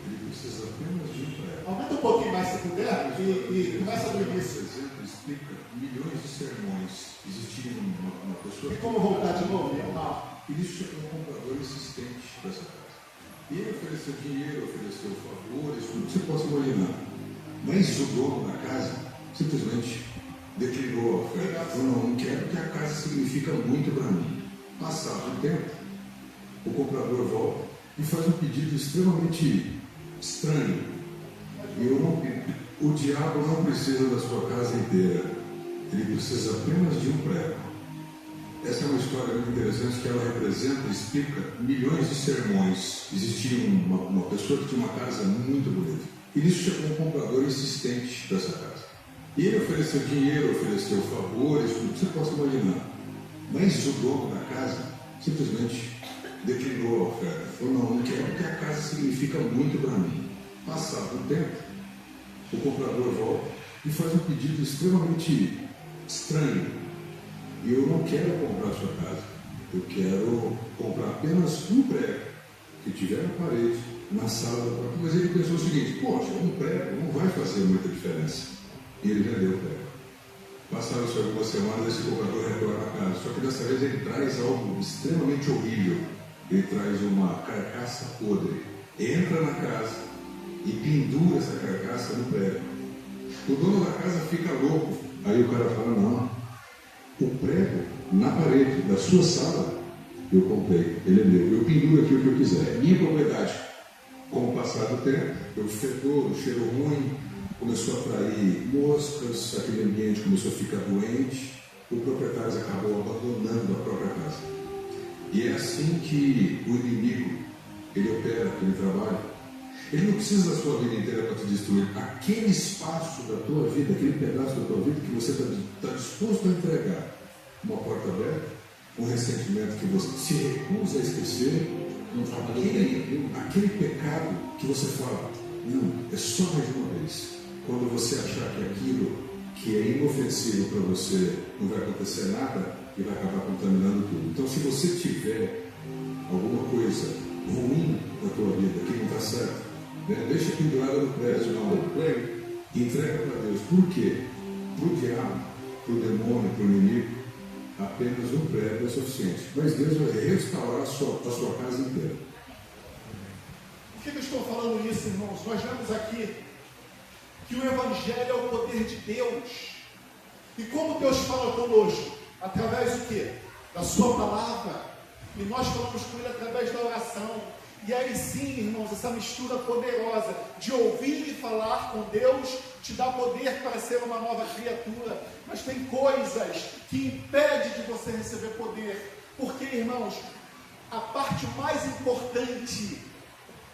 Ele precisa apenas de um prego. Aumenta um pouquinho mais se puder e começa do início. Esse exemplo explica milhões de sermões existindo numa pessoa. E como voltar de novo? Isso é um comprador insistente dessa casa. E ele ofereceu dinheiro, ofereceu favores, tudo que você possa imaginar. Mas o dono da casa simplesmente declinou a oferta. Falou, não quero, porque a casa significa muito para mim. Passado o tempo, o comprador volta e faz um pedido extremamente estranho. O diabo não precisa da sua casa inteira. ele precisa apenas de um prego. Essa é uma história muito interessante que ela representa e explica milhões de sermões. Existia uma pessoa que tinha uma casa muito bonita. E nisso chegou um comprador insistente dessa casa. E ele ofereceu dinheiro, ofereceu favores, tudo que você possa imaginar. Mas o dono da casa simplesmente declinou a oferta. Falou, não quero, porque a casa significa muito para mim. Passado um tempo, o comprador volta e faz um pedido extremamente estranho. E eu não quero comprar sua casa. Eu quero comprar apenas um prego que tiver na parede, na sala da própria. Mas ele pensou o seguinte, poxa, um prego não vai fazer muita diferença. E ele vendeu o prego. Passaram-se algumas semanas, esse comprador retorna à casa. Só que dessa vez ele traz algo extremamente horrível. Ele traz uma carcaça podre. Entra na casa e pendura essa carcaça no prego. O dono da casa fica louco. Aí o cara fala, não, o prego na parede da sua sala eu comprei, ele é meu, eu penduro aqui o que eu quiser, é minha propriedade. Com o passar do tempo, o fedor, o cheiro ruim começou a atrair moscas, aquele ambiente começou a ficar doente, o proprietário acabou abandonando a própria casa. E é assim que o inimigo, ele opera, ele trabalha. Ele não precisa da sua vida inteira para te destruir. Aquele espaço da tua vida, aquele pedaço da tua vida que você está disposto a entregar, uma porta aberta, um ressentimento que você se recusa a esquecer, aquele pecado que você fala, não, é só mais uma vez. Quando você achar que aquilo que é inofensivo para você não vai acontecer nada e vai acabar contaminando tudo. Então, se você tiver alguma coisa ruim na tua vida que não está certo, deixa pendurada no prédio, não, entrega para Deus. Por quê? Para o diabo, para o demônio, para o inimigo, apenas um prego é suficiente. Mas Deus vai restaurar a sua casa inteira. Por que eu estou falando isso, irmãos? Nós vemos aqui que o Evangelho é o poder de Deus. E como Deus fala conosco? Através do quê? Da sua palavra. E nós falamos com Ele através da oração. E aí sim, irmãos, essa mistura poderosa de ouvir e falar com Deus te dá poder para ser uma nova criatura. Mas tem coisas que impedem de você receber poder. Porque, irmãos, a parte mais importante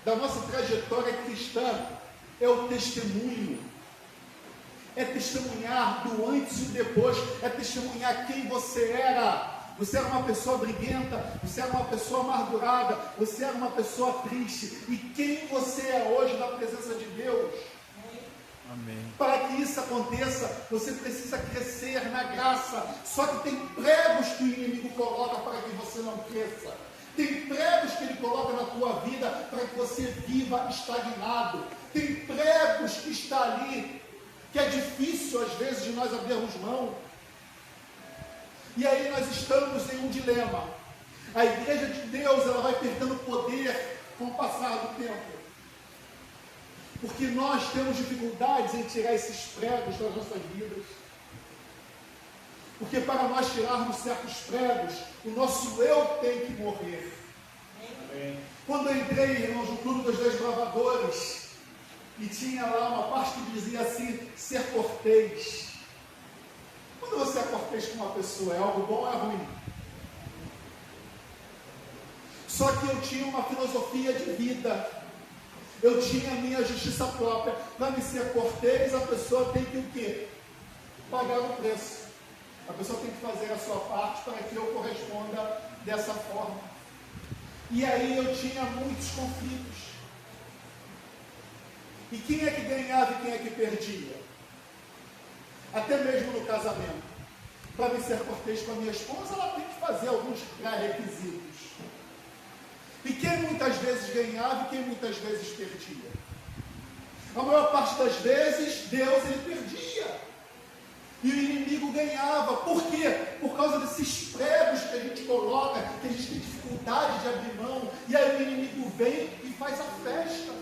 da nossa trajetória cristã é o testemunho. É testemunhar do antes e do depois. É testemunhar quem você era. Você era uma pessoa briguenta, você era uma pessoa amargurada, você era uma pessoa triste. E quem você é hoje na presença de Deus? Amém. Para que isso aconteça, você precisa crescer na graça. Só que tem pregos que o inimigo coloca para que você não cresça. Tem pregos que ele coloca na tua vida para que você viva estagnado. Tem pregos que está ali, que é difícil às vezes de nós abrirmos mão. E aí nós estamos em um dilema. A igreja de Deus, ela vai perdendo poder com o passar do tempo. Porque nós temos dificuldades em tirar esses pregos das nossas vidas. Porque para nós tirarmos certos pregos, o nosso eu tem que morrer. Amém. Quando eu entrei, irmãos, no Clube dos Desbravadores, e tinha lá uma parte que dizia assim, ser cortês. Quando você é cortês com uma pessoa, é algo bom ou é ruim? Só que eu tinha uma filosofia de vida. Eu tinha a minha justiça própria. Para me ser cortês, a pessoa tem que o quê? Pagar o preço. A pessoa tem que fazer a sua parte para que eu corresponda dessa forma. E aí eu tinha muitos conflitos. E quem é que ganhava e quem é que perdia? Até mesmo no casamento. Para me ser cortês com a minha esposa, ela tem que fazer alguns pré-requisitos. E quem muitas vezes ganhava e quem muitas vezes perdia? A maior parte das vezes, Deus ele perdia. E o inimigo ganhava. Por quê? Por causa desses pregos que a gente coloca, que a gente tem dificuldade de abrir mão. E aí o inimigo vem e faz a festa.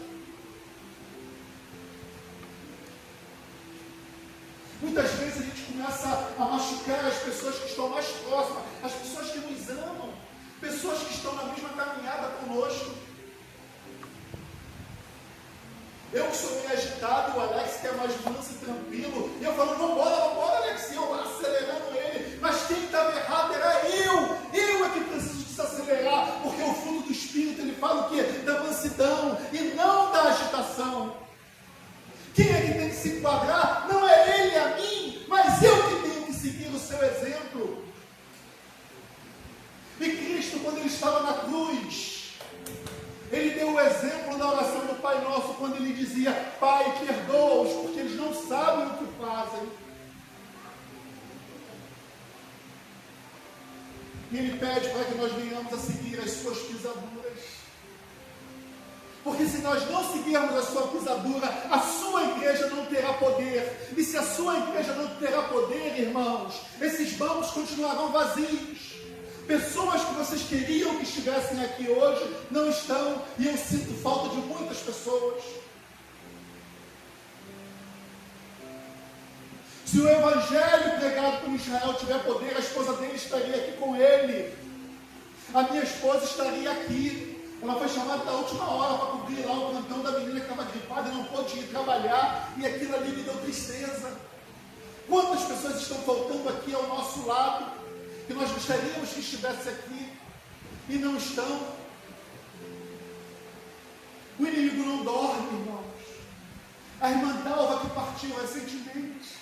Muitas vezes a gente começa a machucar as pessoas que estão mais próximas, as pessoas que nos amam, pessoas que estão na mesma caminhada conosco. Eu que sou meio agitado, o Alex que é mais manso e tranquilo, e eu falo, vambora, Alex, e eu acelerado. cruz, ele deu o exemplo na oração do Pai Nosso, quando ele dizia: Pai, perdoa-os, porque eles não sabem o que fazem. E ele pede para que nós venhamos a seguir as suas pisaduras. Porque se nós não seguirmos a sua pisadura, a sua igreja não terá poder. E se a sua igreja não terá poder, irmãos, esses bancos continuarão vazios. Pessoas que vocês queriam que estivessem aqui hoje não estão. E eu sinto falta de muitas pessoas. Se o evangelho pregado por Israel tiver poder, a esposa dele estaria aqui com ele. A minha esposa estaria aqui. Ela foi chamada da última hora para cobrir lá o plantão da menina que estava gripada e não pôde ir trabalhar. E aquilo ali me deu tristeza. Quantas pessoas estão faltando aqui ao nosso lado, que nós gostaríamos que estivesse aqui e não estão? O inimigo não dorme, irmãos. A irmã Dalva que partiu recentemente.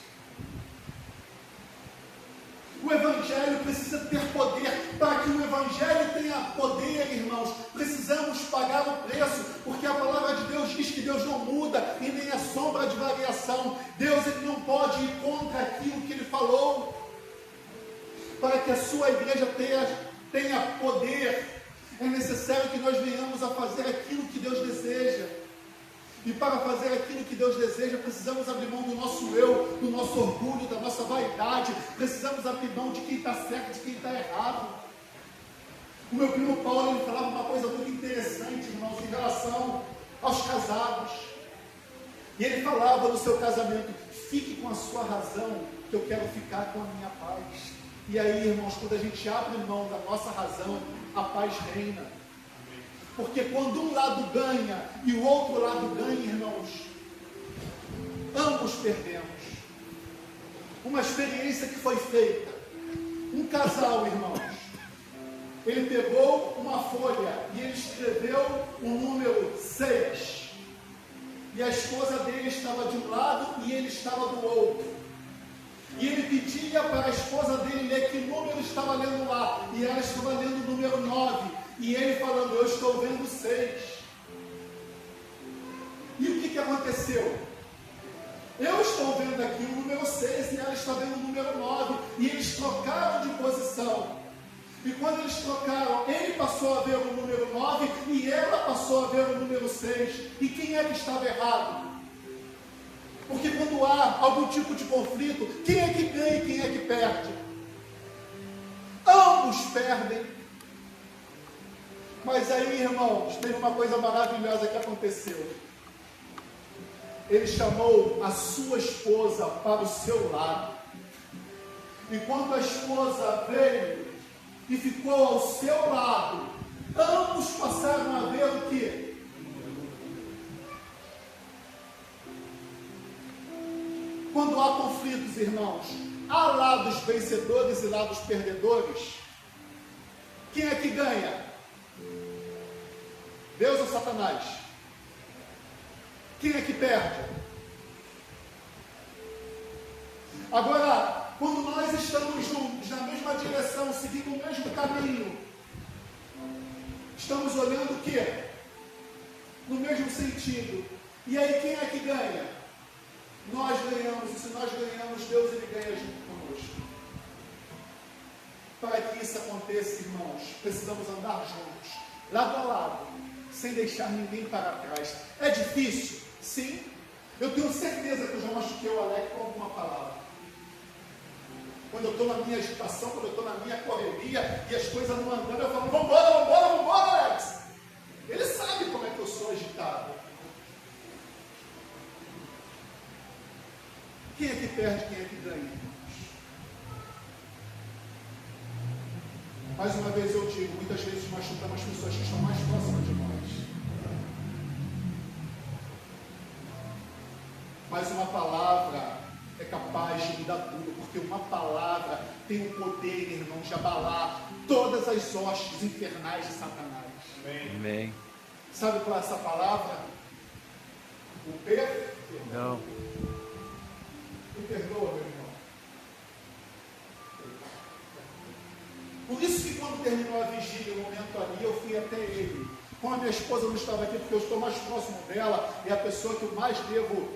O Evangelho precisa ter poder. Para que o Evangelho tenha poder, irmãos, precisamos pagar o preço, porque a palavra de Deus diz que Deus não muda e nem a sombra de variação. Deus, ele não pode ir contra aquilo que ele falou. Para que a sua igreja tenha poder, é necessário que nós venhamos a fazer aquilo que Deus deseja. E para fazer aquilo que Deus deseja, precisamos abrir mão do nosso eu, do nosso orgulho, da nossa vaidade. Precisamos abrir mão de quem está certo, de quem está errado. O meu primo Paulo, ele falava uma coisa muito interessante, irmãos, em relação aos casados. E ele falava no seu casamento: fique com a sua razão, que eu quero ficar com a minha paz. E aí, irmãos, quando a gente abre mão da nossa razão, a paz reina. Porque quando um lado ganha e o outro lado ganha, irmãos, ambos perdemos. Uma experiência que foi feita. Um casal, irmãos, ele pegou uma folha e ele escreveu o número 6. E a esposa dele estava de um lado e ele estava do outro. E ele pedia para a esposa dele ler que número estava lendo lá. E ela estava lendo o número 9. E ele falando: eu estou vendo 6. E o que aconteceu? Eu estou vendo aqui o número 6 e ela está vendo o número 9. E eles trocaram de posição. E quando eles trocaram, ele passou a ver o número 9 e ela passou a ver o número 6. E quem é que estava errado? Porque quando há algum tipo de conflito, quem é que ganha e quem é que perde? Ambos perdem. Mas aí, irmãos, teve uma coisa maravilhosa que aconteceu. Ele chamou a sua esposa para o seu lado. E quando a esposa veio e ficou ao seu lado, ambos passaram a ver o quê? Quando há conflitos, irmãos, há lados vencedores e lados perdedores. Quem é que ganha? Deus ou Satanás? Quem é que perde? Agora, quando nós estamos juntos, na mesma direção, seguindo o mesmo caminho, estamos olhando o quê? No mesmo sentido. E aí quem é que ganha? Nós ganhamos, e se nós ganhamos, Deus ele ganha junto conosco. Para que isso aconteça, irmãos, precisamos andar juntos, lado a lado, sem deixar ninguém para trás. É difícil? Sim. Eu tenho certeza que eu já machuquei o Alex com alguma palavra. Quando eu estou na minha agitação, quando eu estou na minha correria e as coisas não andando, eu falo: vambora, Alex. Ele sabe como é que eu sou agitado. Quem é que perde, quem é que ganha, irmãos? Mais uma vez eu digo, muitas vezes machucamos as pessoas que estão mais próximas de nós. Mas uma palavra é capaz de mudar tudo, porque uma palavra tem o poder, irmãos, de abalar todas as hostes infernais de Satanás. Amém. Sabe qual é essa palavra? O perdão. Não. Me perdoa, meu irmão. Por isso que quando terminou a vigília, o momento ali, eu fui até ele. Como a minha esposa não estava aqui, porque eu estou mais próximo dela, é a pessoa que eu mais devo,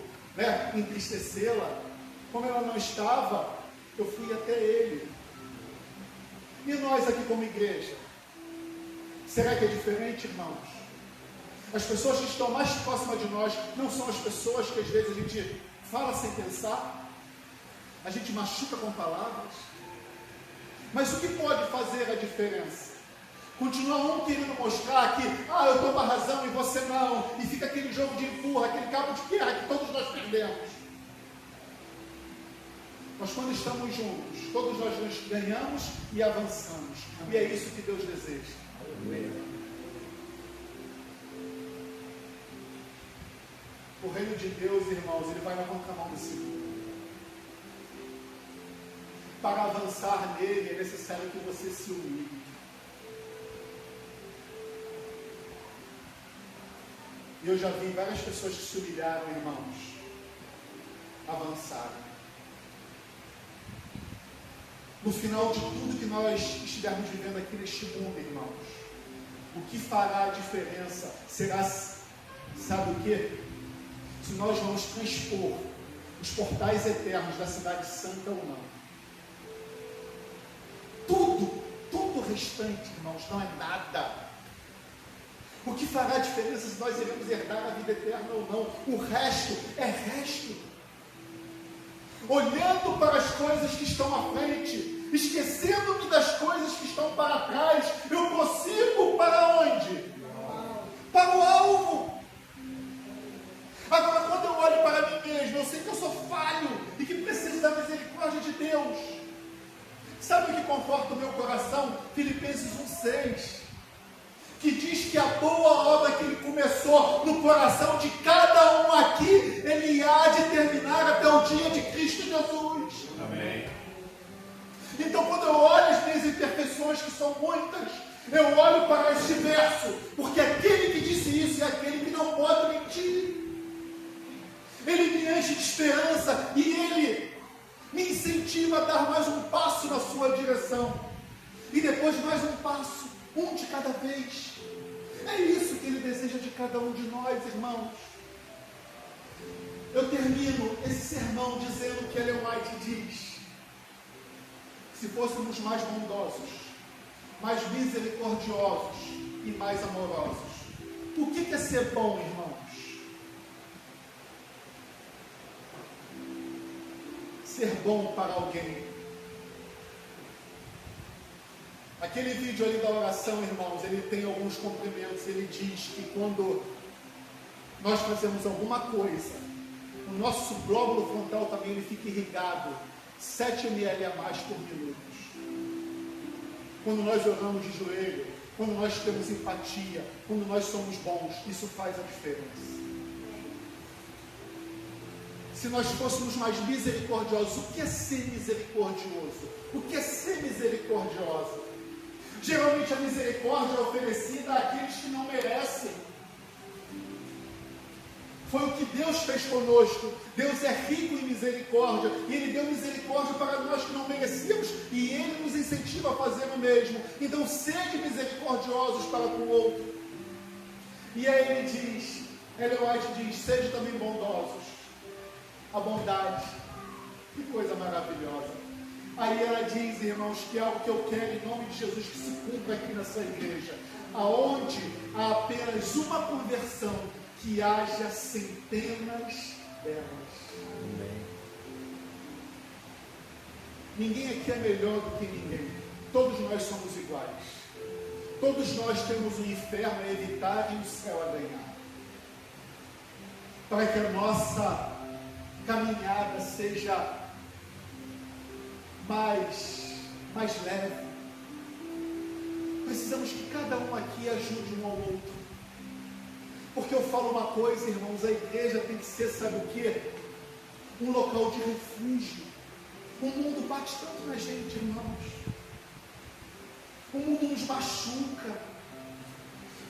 entristecê-la. Como ela não estava, eu fui até ele. E nós aqui como igreja? Será que é diferente, irmãos? As pessoas que estão mais próximas de nós não são as pessoas que às vezes a gente fala sem pensar, a gente machuca com palavras. Mas o que pode fazer a diferença? Continua um querendo mostrar que, eu tomo a razão e você não, e fica aquele jogo de empurra, aquele cabo de guerra que todos nós perdemos. Mas quando estamos juntos, todos nós nos ganhamos e avançamos. E é isso que Deus deseja. O reino de Deus, irmãos, ele vai na contramão do segundo. Para avançar nele é necessário que você se humilhe. E eu já vi várias pessoas que se humilharam, irmãos, avançaram. No final de tudo que nós estivermos vivendo aqui neste mundo, irmãos, o que fará a diferença será, sabe o quê? Se nós vamos transpor os portais eternos da cidade santa ou não. Tudo o restante, irmãos, não é nada. O que fará a diferença se nós iremos herdar a vida eterna ou não? O resto é resto. Olhando para as coisas que estão à frente, esquecendo-me das coisas que estão para trás, eu prossigo para onde? Para o alvo. Agora, quando eu olho para mim mesmo, eu sei que eu sou falho e que preciso da misericórdia de Deus. Sabe o que conforta o meu coração? Filipenses 1,6, que diz que a boa obra que ele começou no coração de cada um aqui, ele há de terminar até o dia de Cristo Jesus. Amém. Então, quando eu olho as minhas imperfeições, que são muitas, eu olho para este verso, porque aquele que disse isso é aquele que não pode mentir. Ele me enche de esperança e ele me incentiva a dar mais um passo na sua direção. E depois mais um passo, um de cada vez. É isso que ele deseja de cada um de nós, irmãos. Eu termino esse sermão dizendo que Ellen White diz: se fôssemos mais bondosos, mais misericordiosos e mais amorosos. O que é ser bom, irmãos? Ser bom para alguém. Aquele vídeo ali da oração, irmãos, ele tem alguns complementos. Ele diz que quando nós fazemos alguma coisa, o nosso glóbulo frontal também ele fica irrigado 7 ml a mais por minuto. Quando nós oramos de joelho, quando nós temos empatia, quando nós somos bons, isso faz a diferença. Se nós fôssemos mais misericordiosos, o que é ser misericordioso? O que é ser misericordiosa? Geralmente a misericórdia é oferecida àqueles que não merecem. Foi o que Deus fez conosco. Deus é rico em misericórdia e Ele deu misericórdia para nós que não merecíamos e Ele nos incentiva a fazer o mesmo. Então sede misericordiosos para com o outro. E aí Ele diz, Ellen White diz, sede também bondosos. A bondade, que coisa maravilhosa. Aí ela diz, irmãos, que é algo que eu quero em nome de Jesus que se cumpra aqui nessa igreja, aonde há apenas uma conversão, que haja centenas delas. Amém. Ninguém aqui é melhor do que ninguém. Todos nós somos iguais. Todos nós temos o inferno a evitar e o céu a ganhar. Para que a nossa caminhada seja mais leve. Precisamos que cada um aqui ajude um ao outro. Porque eu falo uma coisa, irmãos, a igreja tem que ser, sabe o quê? Um local de refúgio. O mundo bate tanto na gente, irmãos. O mundo nos machuca.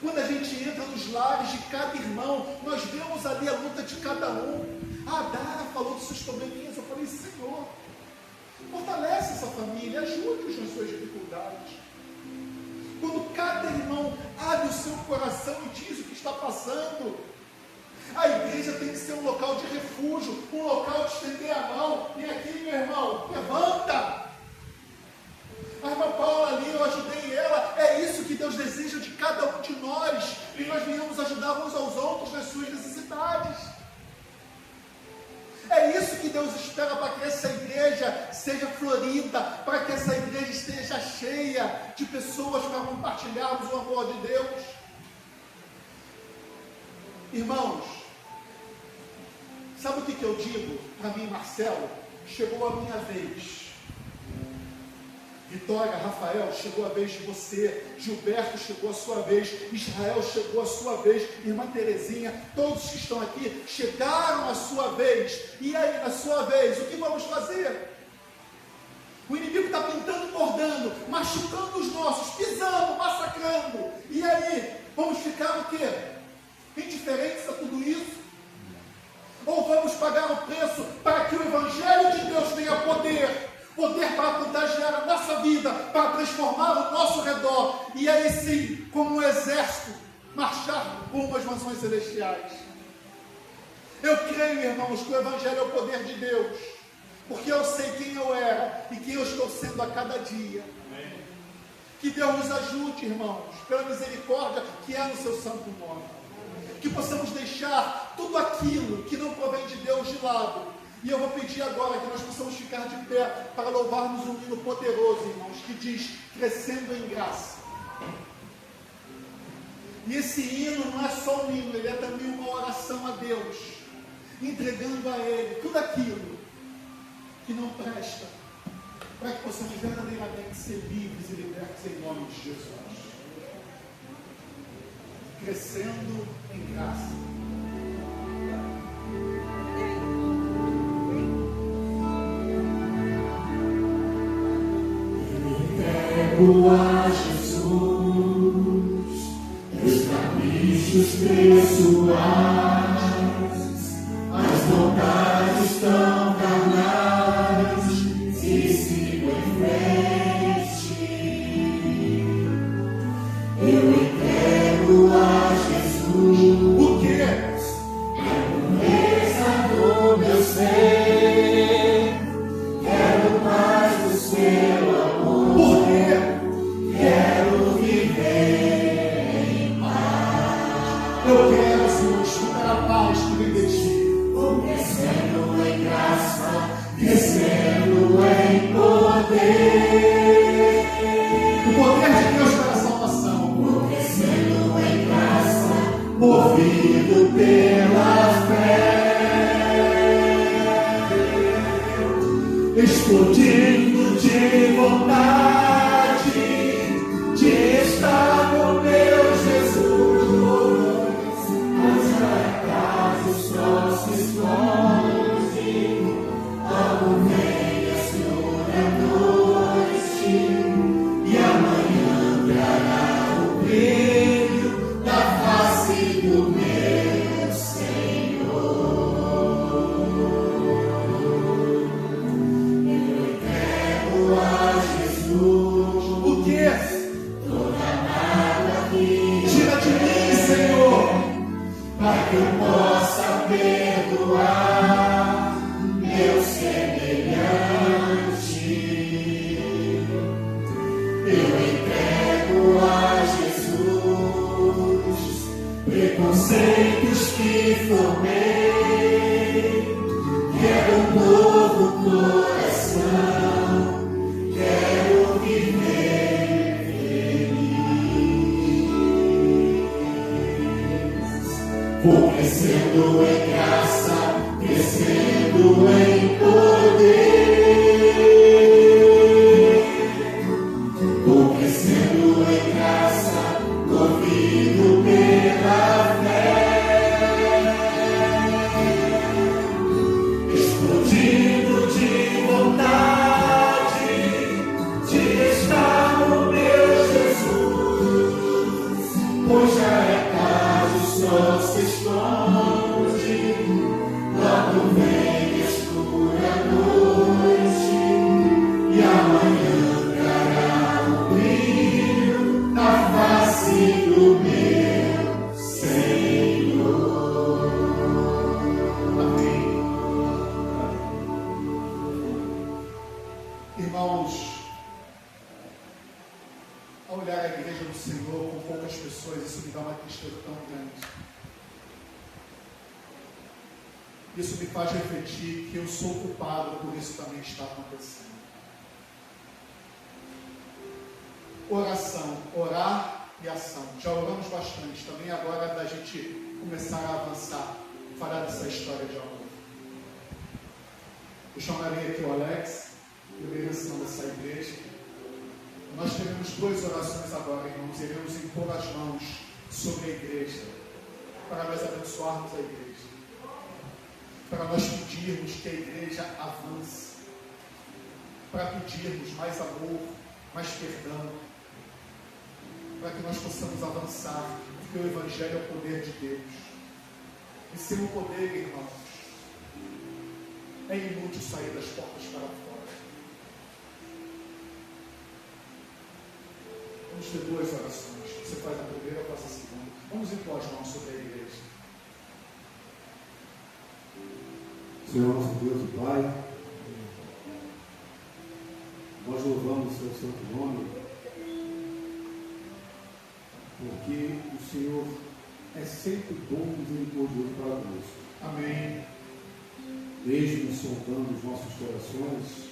Quando a gente entra nos lares de cada irmão, nós vemos ali a luta de cada um. A Dara falou dos seus probleminhas, eu falei, Senhor, fortalece essa família, ajude-os nas suas dificuldades. abre o seu coração e diz o que está passando. A igreja tem que ser um local de refúgio, um local de estender a mão. E aqui, meu irmão, levanta. A irmã Paula ali, eu ajudei ela. É isso que Deus deseja de cada um de nós. E nós venhamos ajudar uns aos outros nas suas necessidades. É isso que Deus espera para que essa igreja seja florida, para que essa igreja esteja cheia de pessoas para compartilharmos o amor de Deus. Irmãos, sabe o que eu digo para mim, Marcelo? Chegou a minha vez. Vitória, Rafael, chegou a vez de você. Gilberto, chegou a sua vez. Israel, chegou a sua vez. Irmã Terezinha, todos que estão aqui chegaram a sua vez. E aí, na sua vez, o que vamos fazer? O inimigo está pintando, bordando, machucando os nossos, pisando, massacrando. E aí, vamos ficar o quê? Indiferentes a tudo isso? Ou vamos pagar o preço para que o Evangelho de Deus tenha poder para contagiar a nossa vida, para transformar o nosso redor, e aí sim, como um exército, marchar rumo às mansões celestiais? Eu creio, irmãos, que o Evangelho é o poder de Deus, porque eu sei quem eu era e quem eu estou sendo a cada dia. Amém. Que Deus nos ajude, irmãos, pela misericórdia que é no seu santo nome. Que possamos deixar tudo aquilo que não provém de Deus de lado. E eu vou pedir agora que nós possamos ficar de pé para louvarmos um hino poderoso, irmãos, que diz: crescendo em graça. E esse hino não é só um hino, ele é também uma oração a Deus, entregando a Ele tudo aquilo que não presta, para que possamos verdadeiramente ser livres e libertos em nome de Jesus. Crescendo em graça. A Jesus, meus caprichos pessoais, as vontades tão carnais, e sigo em frente. Eu entrego a Jesus, o que é o pensador meu ser, quero mais do seu amor. Por quê? Quero viver em paz. Eu quero, Senhor, desfrutar a paz que vem de ti. Vou crescendo em graça, crescendo em poder. O poder de Deus para a salvação. Vou crescendo em graça, movido pela fé. Explodindo de vontade de estar com meu Jesus, mas a casa só se esconde, logo vem a escura noite, e amanhã trará o brilho da face do meu Senhor. Eu entrego a Jesus. O que? Tira de mim, Senhor, para que eu possa perdoar meu semelhante. Eu entrego a Jesus preconceitos que formei. Quero um novo coração, quero viver feliz. Vou crescendo em graça, crescendo em poder. Vou crescendo em graça, movido pela fé. Explodindo de vontade de estar no meu Jesus, pois já é tarde, o sol se esconde, logo vem a escura noite. Ao olhar a igreja do Senhor com poucas pessoas, isso me dá uma tristeza tão grande. Isso me faz refletir que eu sou culpado por isso também estar acontecendo. Oração, orar e ação. Já oramos bastante, também agora é da gente começar a avançar, falar dessa história de amor. Eu chamaria aqui o Alex, primeiro ancião dessa igreja. Nós teremos 2 orações agora, irmãos. Iremos impor as mãos sobre a igreja, para nós abençoarmos a igreja, para nós pedirmos que a igreja avance, para pedirmos mais amor, mais perdão, para que nós possamos avançar, porque o Evangelho é o poder de Deus. E sem o poder, irmãos, é inútil sair das portas para fora. Vamos ter 2 orações. Você faz a primeira, eu faço a segunda. Vamos impor as mãos sobre a igreja. Senhor nosso Deus e Pai, nós louvamos o seu santo nome, porque o Senhor é sempre bom e misericordioso para nós. Amém. Mesmo sondando os nossos corações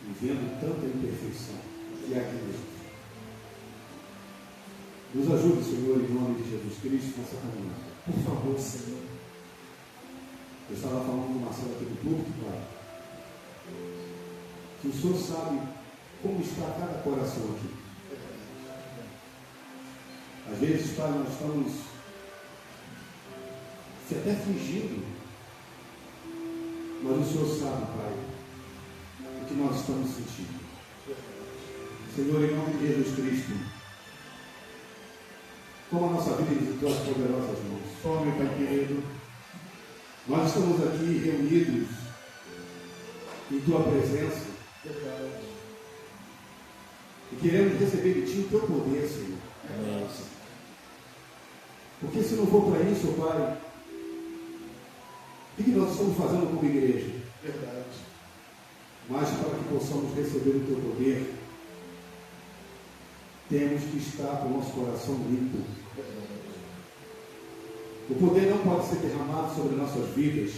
e vendo tanta imperfeição que há aqui dentro. Nos ajude, Senhor, em nome de Jesus Cristo, nessa caminhada. Por favor, Senhor. Eu estava falando com o Marcelo aqui do púlpito, Pai, que o Senhor sabe como está cada coração aqui. Às vezes, Pai, nós estamos até fingindo, mas o Senhor sabe, Pai, o que nós estamos sentindo. Senhor, em nome de Jesus Cristo, toma a nossa vida em tuas poderosas mãos. Tome, Pai querido. Nós estamos aqui reunidos em tua presença. Verdade. E queremos receber de ti o teu poder, Senhor. Amém. Porque se não for para isso, Pai, o que nós estamos fazendo como igreja? Verdade. Mas para que possamos receber o teu poder, temos que estar com o nosso coração limpo. Verdade. O poder não pode ser derramado sobre nossas vidas